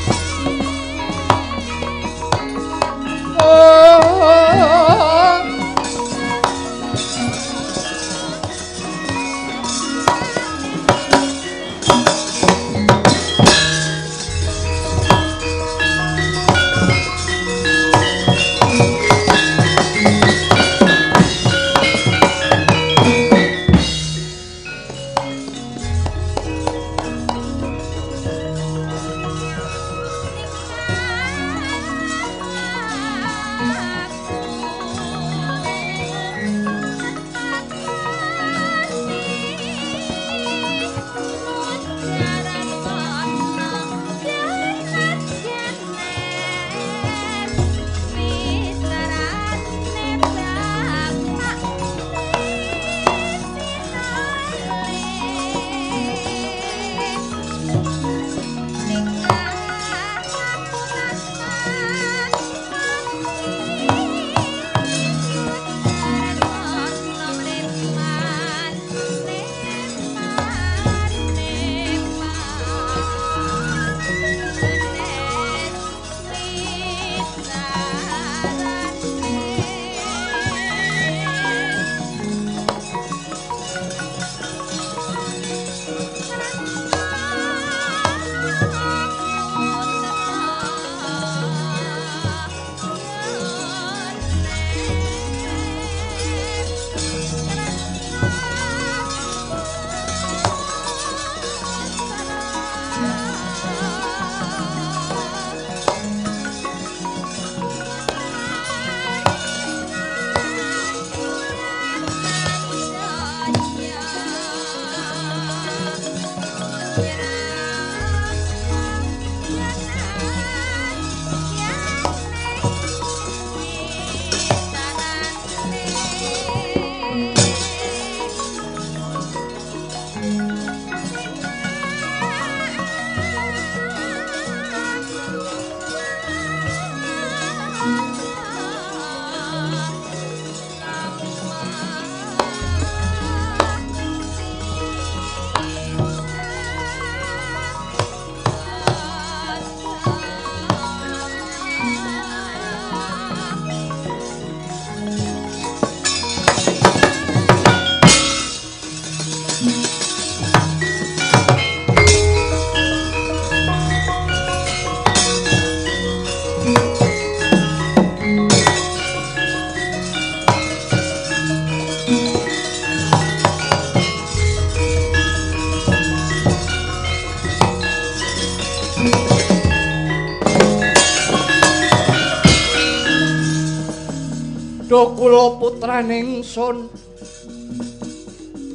Duh kula putraning sun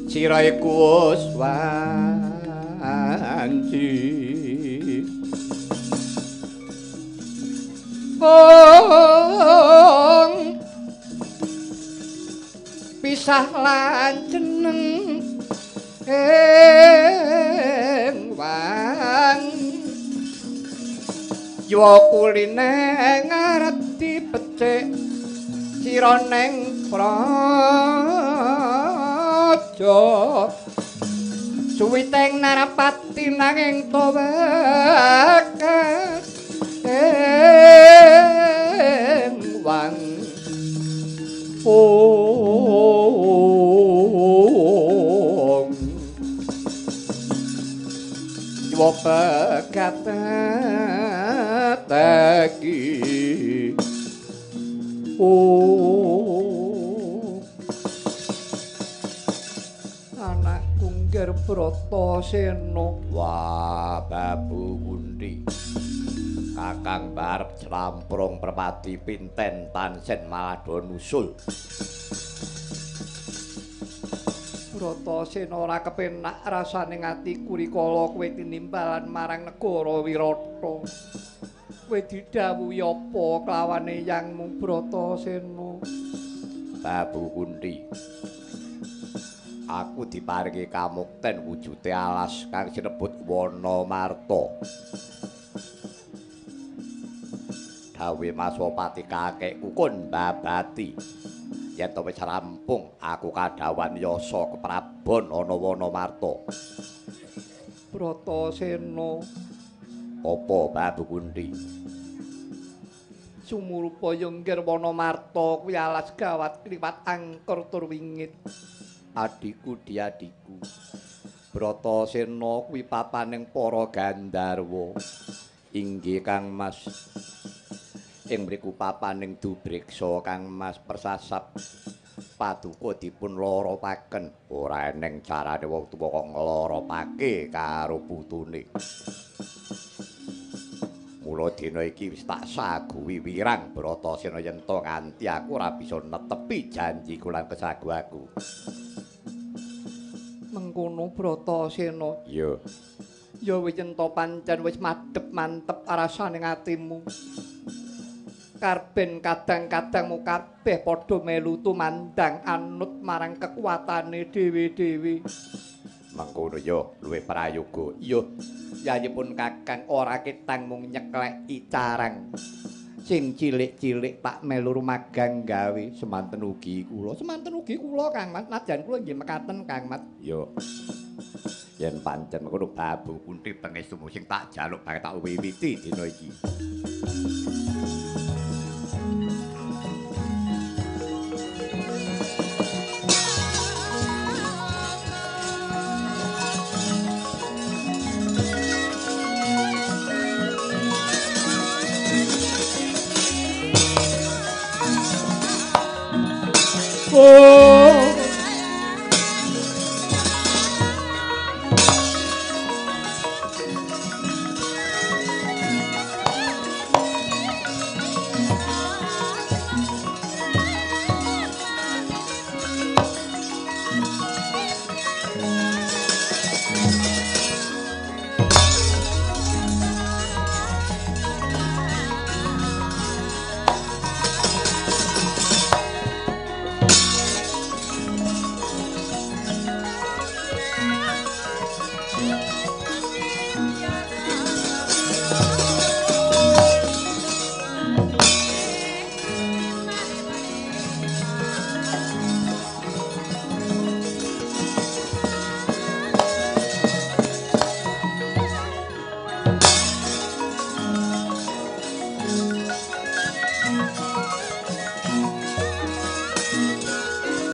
sirahe kuwus wanci pisah lan jeneng wang Yuwa kuline ngareti becik sironeng praja suwiteng narapati nanging towekat wang Yuwa pegat tagi anak kungger Bratasena wah babu kundi kakang barep clamprung perpati pinten tansen malah do nusul Bratasena ora kepenak rasane atiku rikala kowe tinimbalan marang negara Wirata. Kowe didhawuhi apa klawane yangmu Bratasena? Babu Kunti. Aku diparingi kamukten wujude alas kang sinebut wana marta. Dawe Maswapati kakekku kon babati. Yen to wis rampung aku kadhawan yasa keprabon ana wana marta. Bratasena apa Babu Kunti? Sumurupa Yengger wana marta kuwi alas gawat kliwat angker tur wingit. Adiku diadiku. Bratasena kuwi papaning para Gandharwa. Inggih Kang Mas. Ing mriku papaning Dubreksa Kang Mas persasap paduka dipun loropaken ora eneng carane wong tuwa kok ngloropake karo putune. Mula dina iki wis tak saguhi wirang Bratasena yen to nganti aku ora bisa netepi janjiku lan kesaguhanku. Mengkono Bratasena. Iya. Ya wis yen to pancen wis madhep mantep rasane atimu. Karben kadang-kadangmu kabeh padha melu tumandang anut marang kekuatane dhewe-dhewe. Mangkono ya luwih prayoga. Iya, yayipun Kakang ora ketang mung nyekleki carang. Sing cilik-cilik tak melu rumagang gawe semanten ugi kula. Semanten ugi kula Kang Mas. Najan kula nggih mekaten Kang Mas. Ya. Yen pancen ngono Babu Kunti pengestumu sing tak jaluk banget tak wiwiti dina iki.